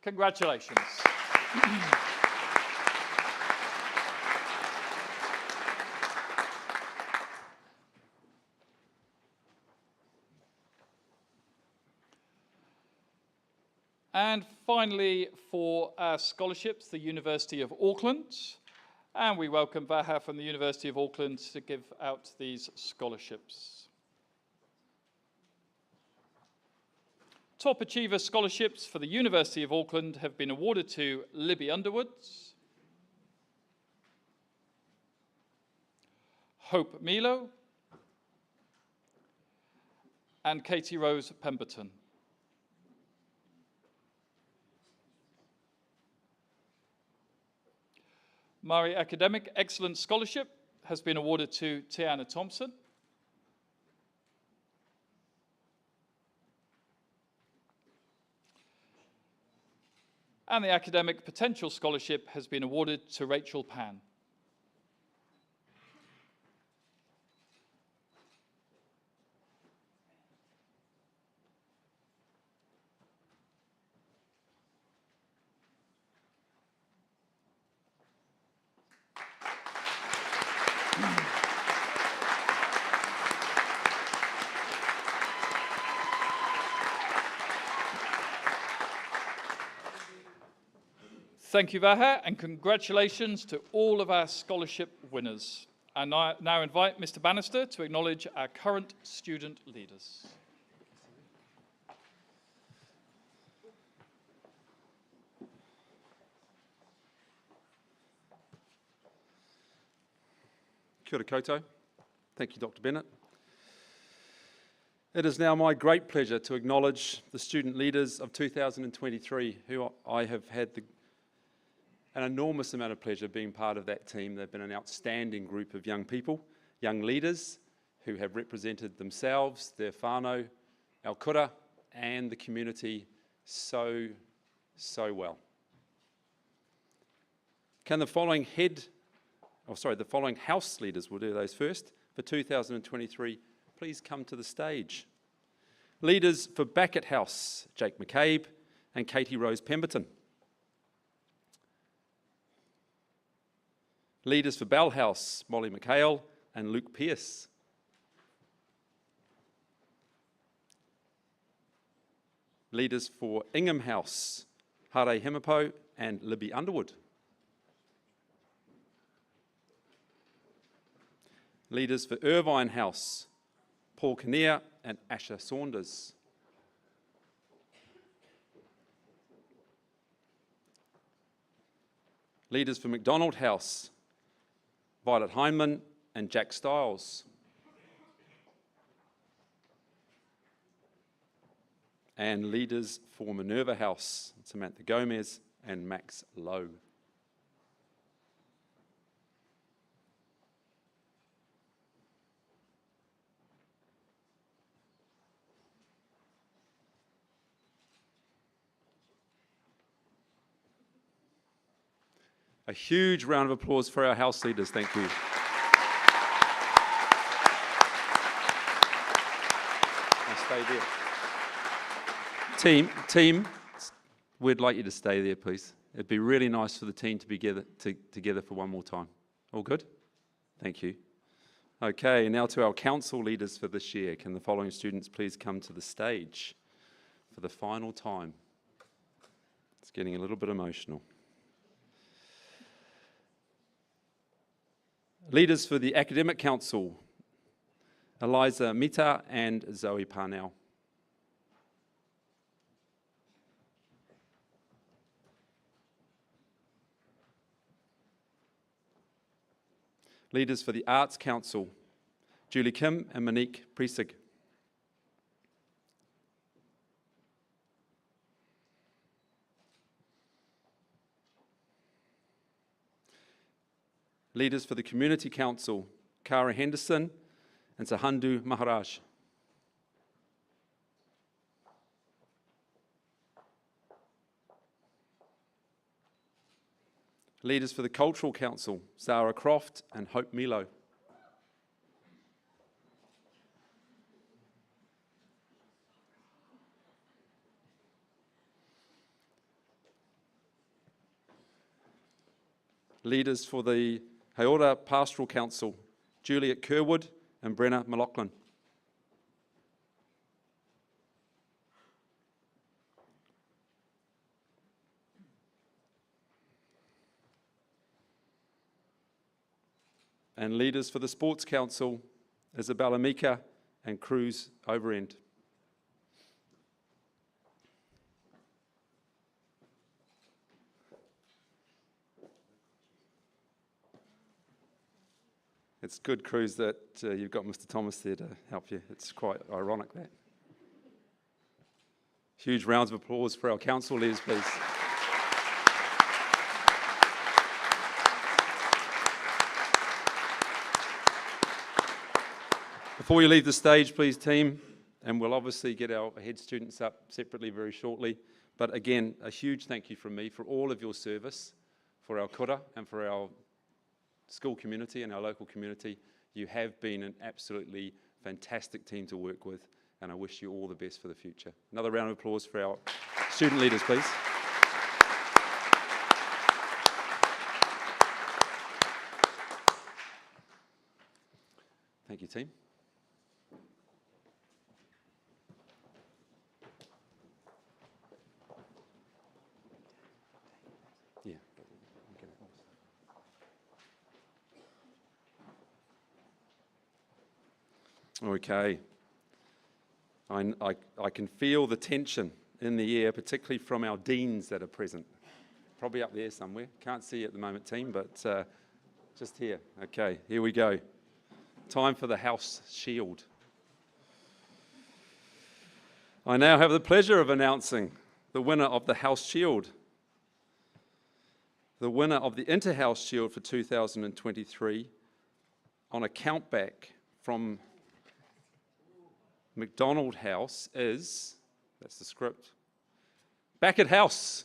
S9: Congratulations. And finally, for our scholarships, the University of Auckland. And we welcome Vaha from the University of Auckland to give out these scholarships. Top Achiever scholarships for the University of Auckland have been awarded to Libby Underwood, Hope Milo, and Katie Rose Pemberton. Māori Academic Excellence Scholarship has been awarded to Tiana Thompson. And the Academic Potential Scholarship has been awarded to Rachel Pan. Thank you, Vaha, and congratulations to all of our scholarship winners. And I now invite Mr. Bannister to acknowledge our current student leaders.
S12: Kia ora koutou. Thank you, Dr. Bennett. It is now my great pleasure to acknowledge the student leaders of 2023, who I have had an enormous amount of pleasure being part of that team. They've been an outstanding group of young people, young leaders who have represented themselves, their whānau, our kura, and the community so well. Can the following the following house leaders, we'll do those first, for 2023, please come to the stage. Leaders for Backett House, Jake McCabe and Katie Rose Pemberton. Leaders for Bell House, Molly McHale and Luke Pearce. Leaders for Ingham House, Hare Hemipo and Libby Underwood. Leaders for Irvine House, Paul Kinnear and Asher Saunders. Leaders for McDonald House, Violet Heineman and Jack Stiles. And leaders for Minerva House, Samantha Gomez and Max Lowe. A huge round of applause for our house leaders. Thank you. Now stay there. Team, we'd like you to stay there, please. It'd be really nice for the team to be together for one more time. All good? Thank you. Okay, now to our council leaders for this year. Can the following students please come to the stage for the final time? It's getting a little bit emotional. Leaders for the Academic Council, Eliza Mita and Zoe Parnell. Leaders for the Arts Council, Julie Kim and Monique Priesig. Leaders for the Community Council, Kara Henderson and Sahandu Maharaj. Leaders for the Cultural Council, Zara Croft and Hope Milo. Leaders for the Heora Pastoral Council, Juliet Kerwood and Brenna McLaughlin. And leaders for the Sports Council, Isabella Mika and Cruz Overend. It's good, Cruz, that you've got Mr. Thomas there to help you. It's quite ironic, that. Huge rounds of applause for our council leaders, please. Before you leave the stage, please, team, and we'll obviously get our head students up separately very shortly. But again, a huge thank you from me for all of your service, for our kura and for our school community and our local community. You have been an absolutely fantastic team to work with, and I wish you all the best for the future. Another round of applause for our student leaders, please. Thank you, team. Yeah. Okay. I can feel the tension in the air, particularly from our deans that are present. Probably up there somewhere. Can't see at the moment, team, but just here. Okay, here we go. Time for the House Shield. I now have the pleasure of announcing the winner of the House Shield. The winner of the Inter-House Shield for 2023 on a countback from McDonald House is, that's the script, Back at House.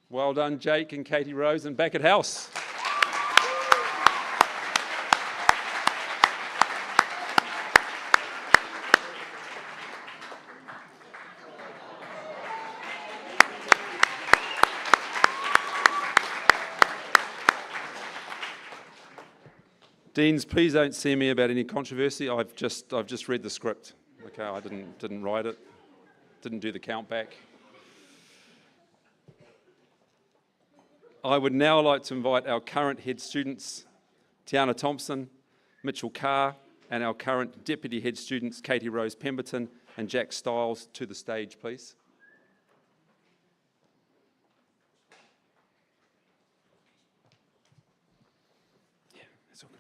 S12: Well done, Jake and Katie Rose, and Back at House. Deans, please don't see me about any controversy. I've just read the script. Okay, I didn't write it, didn't do the count back. I would now like to invite our current head students, Tiana Thompson, Mitchell Carr, and our current deputy head students, Katie Rose Pemberton and Jack Stiles, to the stage, please. Yeah, that's all good.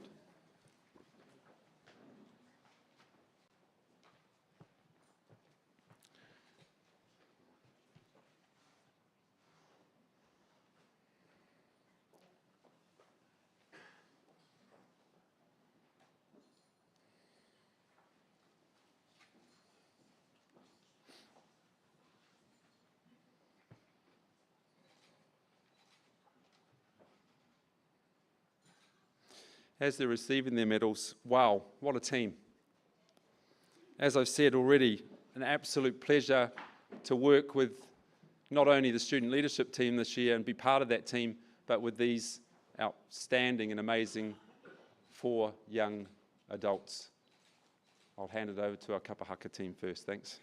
S12: As they're receiving their medals, wow, what a team. As I've said already, an absolute pleasure to work with not only the student leadership team this year and be part of that team, but with these outstanding and amazing 4 young adults. I'll hand it over to our kapahaka team first, thanks.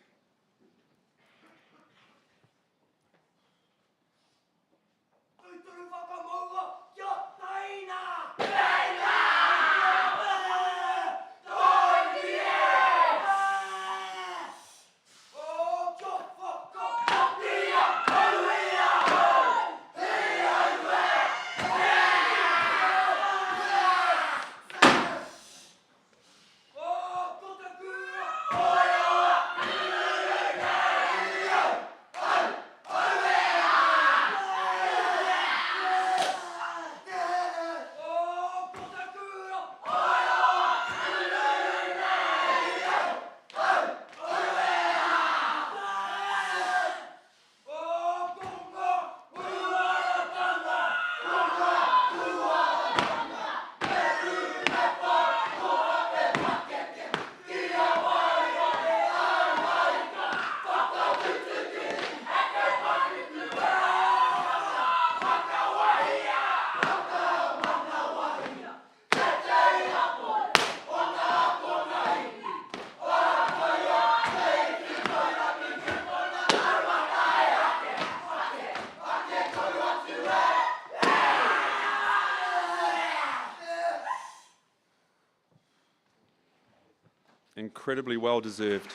S12: Incredibly well deserved.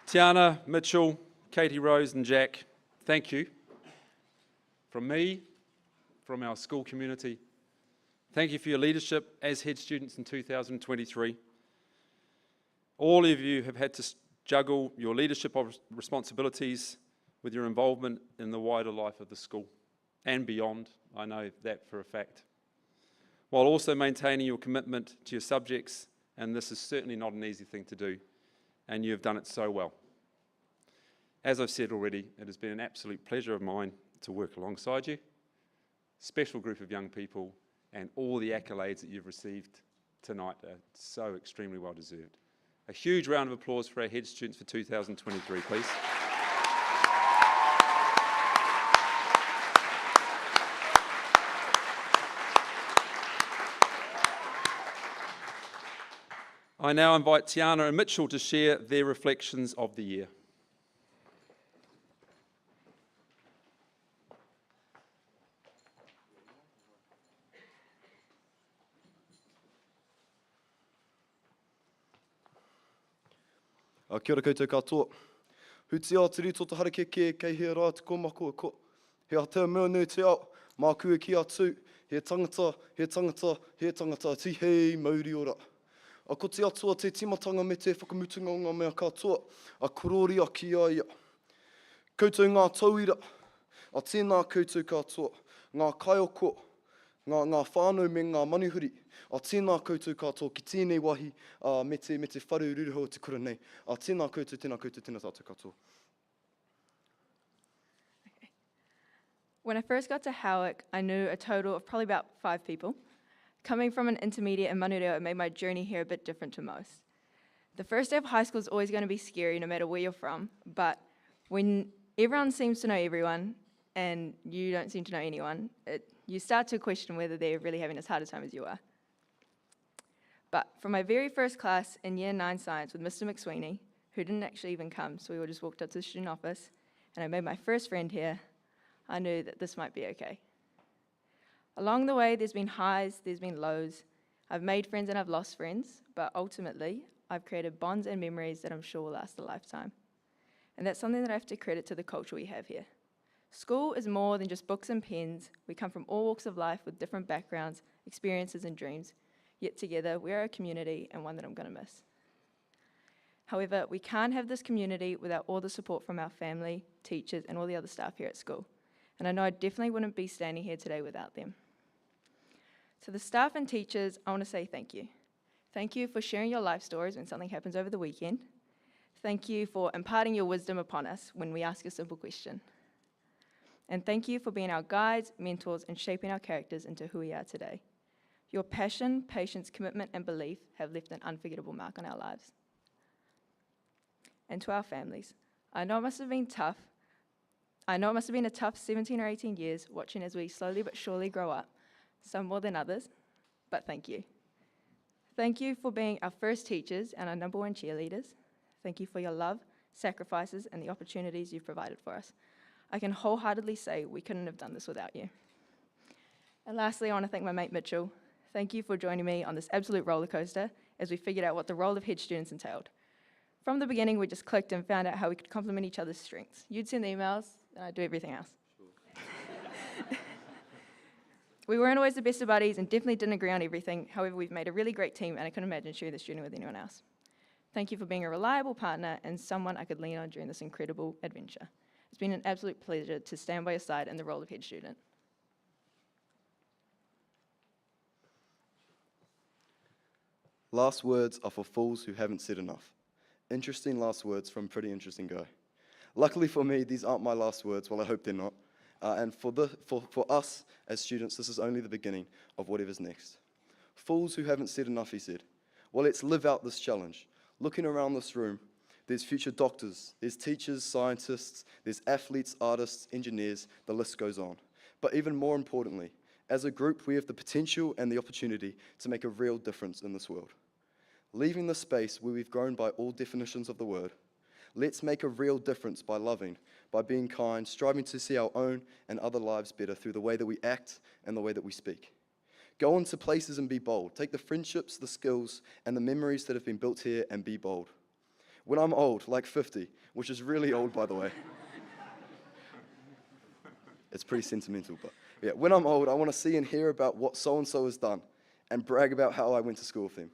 S12: Tiana, Mitchell, Katie Rose and Jack, thank you. From me, from our school community, thank you for your leadership as head students in 2023. All of you have had to juggle your leadership responsibilities with your involvement in the wider life of the school and beyond. I know that for a fact. While also maintaining your commitment to your subjects, and this is certainly not an easy thing to do, and you have done it so well. As I've said already, it has been an absolute pleasure of mine to work alongside you, special group of young people, and all the accolades that you've received tonight are so extremely well deserved. A huge round of applause for our head students for 2023, please. I now invite Tiana and Mitchell to share their reflections of the year.
S13: Kia ora koutou katoa. Huti ao te rito tahara kei he rā te komako ko. He atea mea nei te ao, mā kua ki atu, he tangata, tihei mauri ora. A ko te atua te timatanga me te whakamutunga o ngā mea katoa, a korori a ki aia. Koutou ngā tauira, a tēnā koutou katoa, ngā kaioko, ngā whānau me ngā manuhuri, a tēnā koutou katoa ki tēnei wahi me te wharu ruruho te kura nei. A tēnā koutou, tēnā tātou katoa.
S10: When I first got to Howick, I knew a total of probably about 5 people. Coming from an intermediate in Manureo, it made my journey here a bit different to most. The first day of high school is always going to be scary no matter where you're from, but when everyone seems to know everyone and you don't seem to know anyone, you start to question whether they're really having as hard a time as you are. But from my very first class in Year 9 Science with Mr. McSweeney, who didn't actually even come, so we all just walked up to the student office, and I made my first friend here, I knew that this might be okay. Along the way, there's been highs, there's been lows. I've made friends and I've lost friends, but ultimately, I've created bonds and memories that I'm sure will last a lifetime. And that's something that I have to credit to the culture we have here. School is more than just books and pens. We come from all walks of life with different backgrounds, experiences and dreams. Yet together, we are a community and one that I'm going to miss. However, we can't have this community without all the support from our family, teachers, and all the other staff here at school. And I know I definitely wouldn't be standing here today without them. To the staff and teachers, I want to say thank you. Thank you for sharing your life stories when something happens over the weekend. Thank you for imparting your wisdom upon us when we ask a simple question. And thank you for being our guides, mentors, and shaping our characters into who we are today. Your passion, patience, commitment, and belief have left an unforgettable mark on our lives. And to our families, I know it must have been tough. I know it must have been a tough 17 or 18 years watching as we slowly but surely grow up, some more than others, but thank you. Thank you for being our first teachers and our #1 cheerleaders. Thank you for your love, sacrifices, and the opportunities you've provided for us. I can wholeheartedly say we couldn't have done this without you. And lastly, I want to thank my mate Mitchell. Thank you for joining me on this absolute roller coaster as we figured out what the role of head students entailed. From the beginning, we just clicked and found out how we could complement each other's strengths. You'd send the emails, and I'd do everything else. Sure. We weren't always the best of buddies and definitely didn't agree on everything. However, we've made a really great team, and I couldn't imagine sharing this journey with anyone else. Thank you for being a reliable partner and someone I could lean on during this incredible adventure. It's been an absolute pleasure to stand by your side in the role of head student.
S13: Last words are for fools who haven't said enough. Interesting last words from a pretty interesting guy. Luckily for me, these aren't my last words, well I hope they're not. And for us as students, this is only the beginning of whatever's next. Fools who haven't said enough, he said. Well, let's live out this challenge. Looking around this room, there's future doctors, there's teachers, scientists, there's athletes, artists, engineers, the list goes on. But even more importantly, as a group, we have the potential and the opportunity to make a real difference in this world. Leaving the space where we've grown by all definitions of the word, let's make a real difference by loving, by being kind, striving to see our own and other lives better through the way that we act and the way that we speak. Go into places and be bold. Take the friendships, the skills, and the memories that have been built here and be bold. When I'm old, like 50, which is really old by the way, It's pretty sentimental, but yeah, when I'm old, I want to see and hear about what so-and-so has done and brag about how I went to school with them.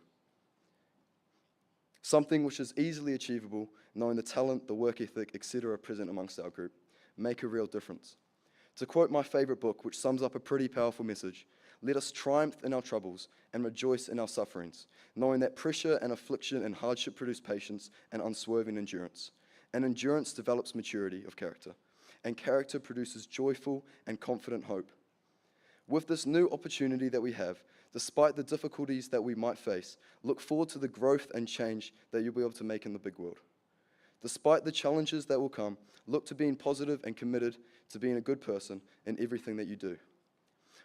S13: Something which is easily achievable, knowing the talent, the work ethic, etc. present amongst our group. Make a real difference. To quote my favorite book, which sums up a pretty powerful message, let us triumph in our troubles and rejoice in our sufferings, knowing that pressure and affliction and hardship produce patience and unswerving endurance. And endurance develops maturity of character, and character produces joyful and confident hope. With this new opportunity that we have, despite the difficulties that we might face, look forward to the growth and change that you'll be able to make in the big world. Despite the challenges that will come, look to being positive and committed to being a good person in everything that you do.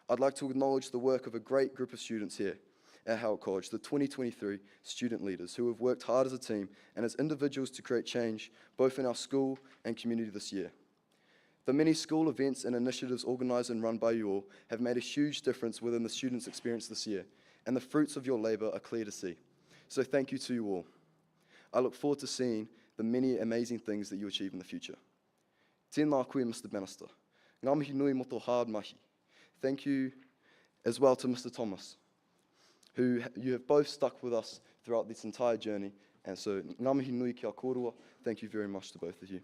S13: I'd like to acknowledge the work of a great group of students here at Howick College, the 2023 student leaders, who have worked hard as a team and as individuals to create change, both in our school and community this year. The many school events and initiatives organised and run by you all have made a huge difference within the students' experience this year, and the fruits of your labour are clear to see. So thank you to you all. I look forward to seeing the many amazing things that you achieve in the future. Tēnā koe, Mr. Bannister. Ngā mihi nui mo tō hard mahi. Thank you as well to Mr. Thomas, who you have both stuck with us throughout this entire journey. And so, ngā mihi nui kia kōrua. Thank you very much to both of you.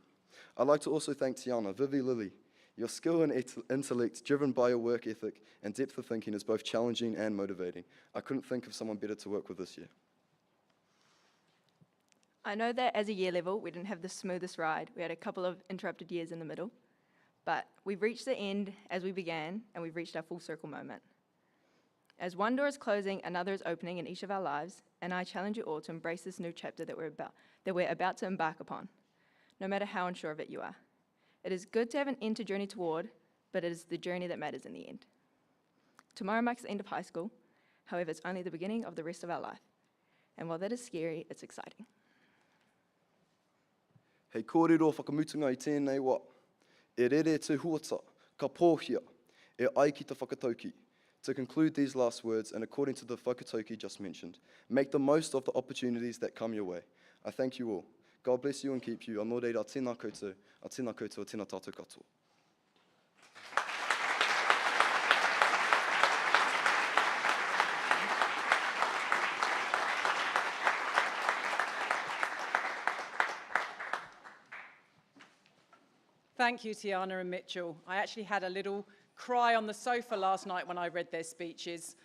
S13: I'd like to also thank Tiana, Vivi, Lily. Your skill and intellect, driven by your work ethic and depth of thinking, is both challenging and motivating. I couldn't think of someone better to work with this year.
S14: I know that as a year level, we didn't have the smoothest ride. We had a couple of interrupted years in the middle. But we've reached the end as we began, and we've reached our full circle moment. As one door is closing, another is opening in each of our lives, and I challenge you all to embrace this new chapter that we're about to embark upon, no matter how unsure of it you are. It is good to have an end to journey toward, but it is the journey that matters in the end. Tomorrow marks the end of high school. However, it's only the beginning of the rest of our life. And while that is scary, it's exciting.
S13: Hei kōrero whakamutunga I tēnei wā. E rere te huata, ka pōhia, e ai ki te whakatauki. To conclude these last words, and according to the whakatauki just mentioned, make the most of the opportunities that come your way. I thank you all. God bless you and keep you. Anō reira, tēnā koutou, tēnā tātou katoa.
S2: Thank you, Tiana and Mitchell. I actually had a little cry on the sofa last night when I read their speeches.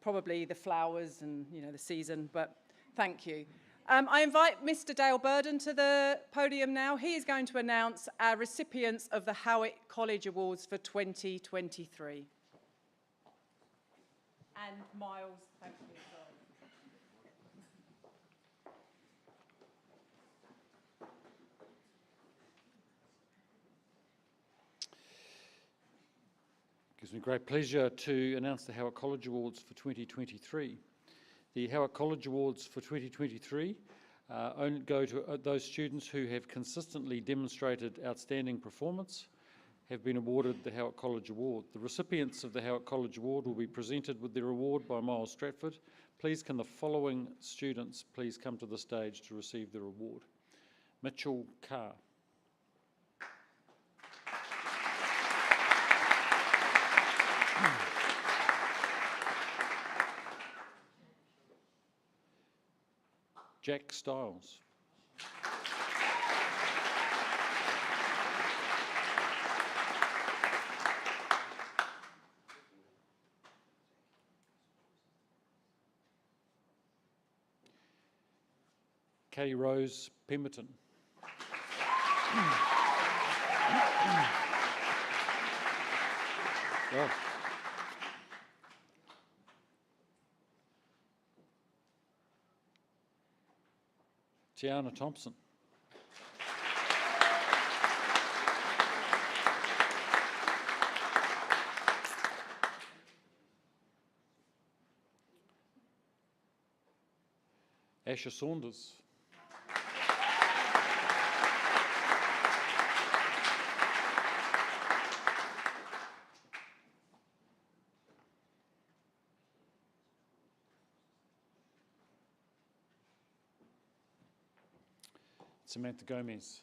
S2: Probably the flowers and the season, but thank you. I invite Mr. Dale Burden to the podium now. He is going to announce our recipients of the Howick College Awards for 2023. And Miles, thank you.
S4: It gives me great pleasure to announce the Howick College Awards for 2023. The Howick College Awards for 2023 only go to those students who have consistently demonstrated outstanding performance, have been awarded the Howick College Award. The recipients of the Howick College Award will be presented with their award by Miles Stratford. Please can the following students please come to the stage to receive their award. Mitchell Carr. Jack Stiles. Kay Rose Pemberton. Well. Tiana Thompson. Asher Saunders. Samantha Gomez.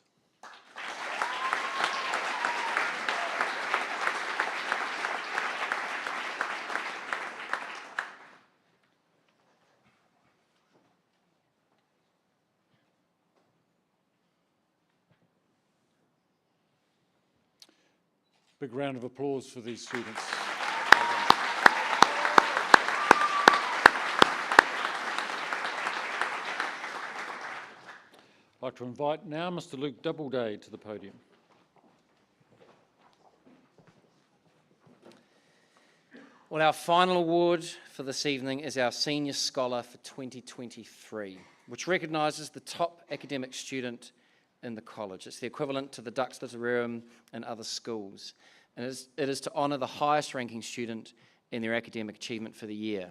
S4: Big round of applause for these students. I'd like to invite now Mr. Luke Doubleday to the podium.
S15: Well, our final award for this evening is our Senior Scholar for 2023, which recognises the top academic student in the college. It's the equivalent to the Dux Literarum in other schools, and it is to honour the highest ranking student in their academic achievement for the year.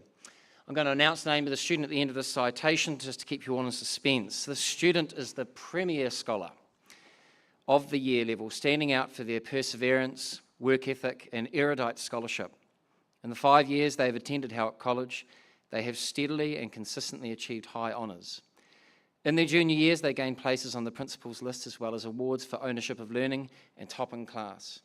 S15: I'm going to announce the name of the student at the end of this citation just to keep you all in suspense. This student is the premier scholar of the year level, standing out for their perseverance, work ethic and erudite scholarship. In the 5 years they have attended Howick College, they have steadily and consistently achieved high honours. In their junior years, they gained places on the principal's list as well as awards for ownership of learning and top in class.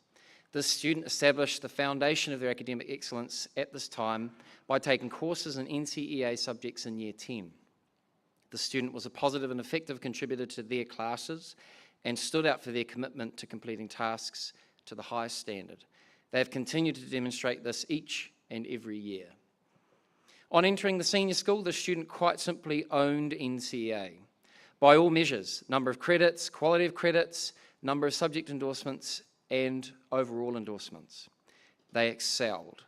S15: This student established the foundation of their academic excellence at this time by taking courses in NCEA subjects in Year 10. The student was a positive and effective contributor to their classes and stood out for their commitment to completing tasks to the highest standard. They have continued to demonstrate this each and every year. On entering the senior school, the student quite simply owned NCEA. By all measures, number of credits, quality of credits, number of subject endorsements, and overall endorsements. They excelled.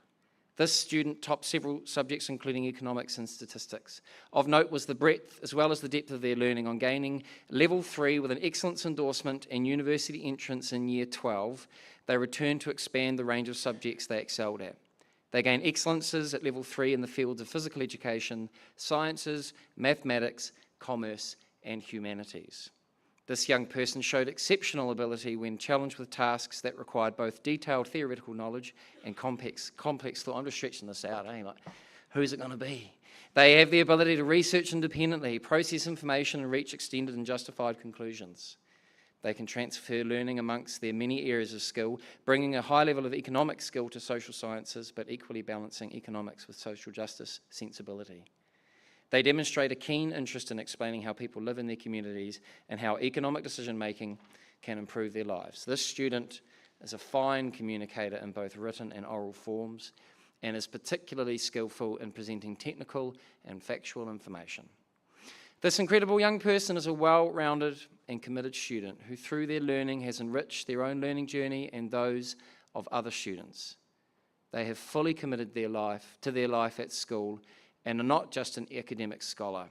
S15: This student topped several subjects, including economics and statistics. Of note was the breadth as well as the depth of their learning on gaining level 3 with an excellence endorsement and university entrance in year 12. They returned to expand the range of subjects they excelled at. They gained excellences at level 3 in the fields of physical education, sciences, mathematics, commerce, and humanities. This young person showed exceptional ability when challenged with tasks that required both detailed theoretical knowledge and complex thought. I'm just stretching this out, like, who's it going to be? They have the ability to research independently, process information, and reach extended and justified conclusions. They can transfer learning amongst their many areas of skill, bringing a high level of economic skill to social sciences, but equally balancing economics with social justice sensibility. They demonstrate a keen interest in explaining how people live in their communities and how economic decision-making can improve their lives. This student is a fine communicator in both written and oral forms and is particularly skillful in presenting technical and factual information. This incredible young person is a well-rounded and committed student who, through their learning, has enriched their own learning journey and those of other students. They have fully committed their life at school and are not just an academic scholar.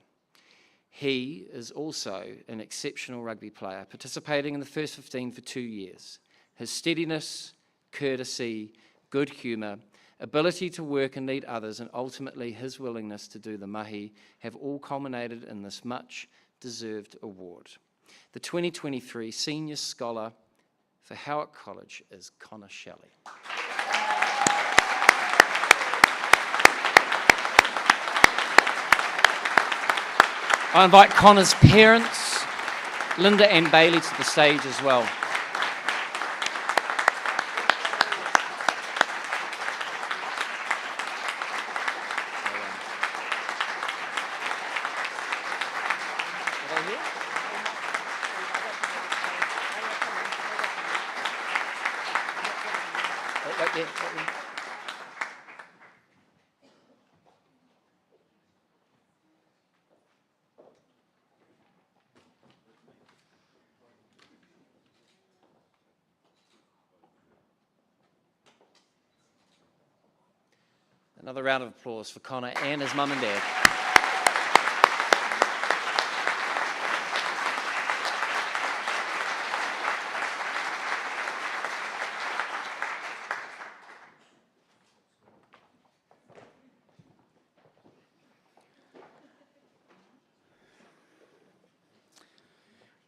S15: He is also an exceptional rugby player, participating in the first 15 for 2 years. His steadiness, courtesy, good humour, ability to work and lead others, and ultimately his willingness to do the mahi have all culminated in this much-deserved award. The 2023 Senior Scholar for Howick College is Connor Shelley. I invite Connor's parents, Linda and Bailey, to the stage as well. Another round of applause for Connor and his mum and dad.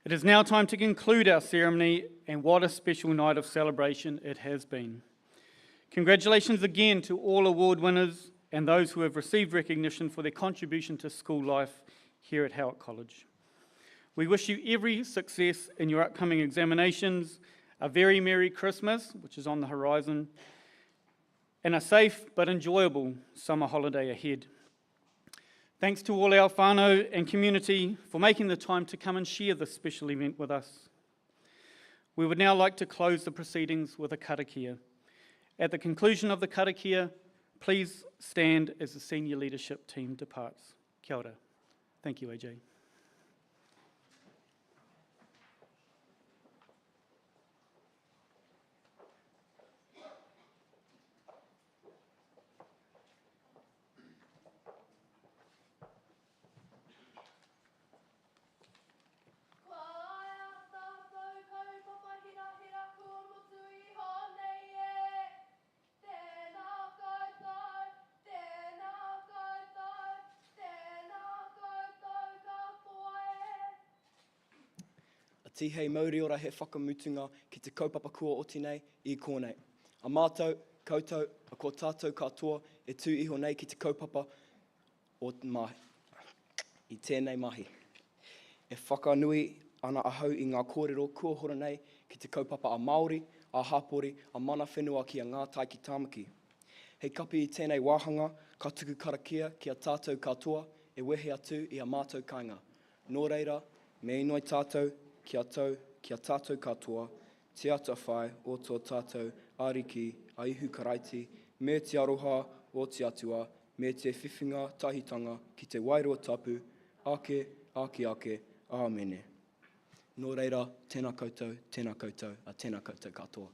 S5: It is now time to conclude our ceremony, and what a special night of celebration it has been. Congratulations again to all award winners and those who have received recognition for their contribution to school life here at Howick College. We wish you every success in your upcoming examinations, a very Merry Christmas, which is on the horizon, and a safe but enjoyable summer holiday ahead. Thanks to all our whānau and community for making the time to come and share this special event with us. We would now like to close the proceedings with a karakia. At the conclusion of the karakia, please stand as the senior leadership team departs. Kia ora. Thank you, AJ.
S16: Tihei mauri ora he whakamutunga ki te kaupapa kua oti nei I kōnei. A mātou, koutou, a ko tātou katoa e tū iho nei ki te kaupapa o mahi. I tēnei mahi. E whakanui ana ahau I ngā kōrero kua hora nei ki te kaupapa a Māori, a Hapori, a mana whenua ki a ngā taiki tāmaki. Hei kapi I tēnei wāhanga, ka tuku karakia ki a tātou katoa e wehe atu I a mātou kainga. Nō reira, me inoi tātou, kia tātou katoa, te ata whai o tō tātou ariki a ihu karaiti, me te aroha o te atua, me te whiwhinga tahitanga ki te wairua tapu, ake, āmene. Nō reira, tēnā koutou, a tēnā koutou katoa.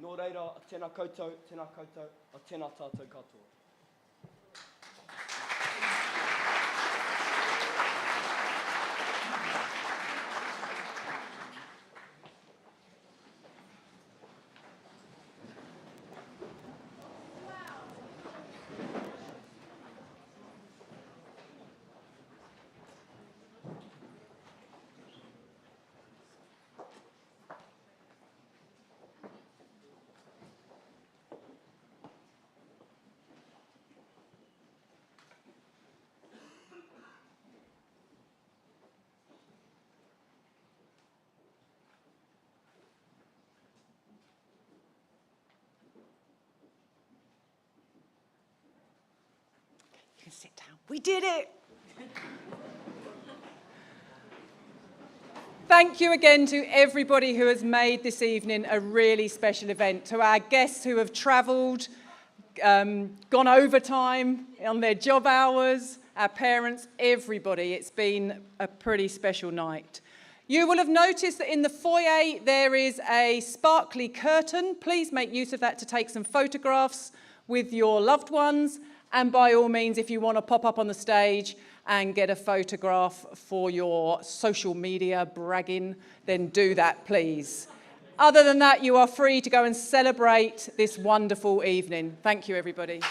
S16: Nō reira, tēnā koutou, a tēnā tātou katoa.
S8: You can sit down. We did it!
S2: Thank you again to everybody who has made this evening a really special event, to our guests who have travelled, gone overtime on their job hours, our parents, everybody. It's been a pretty special night. You will have noticed that in the foyer there is a sparkly curtain. Please make use of that to take some photographs with your loved ones. And by all means, if you want to pop up on the stage and get a photograph for your social media bragging, then do that, please. Other than that, you are free to go and celebrate this wonderful evening. Thank you, everybody.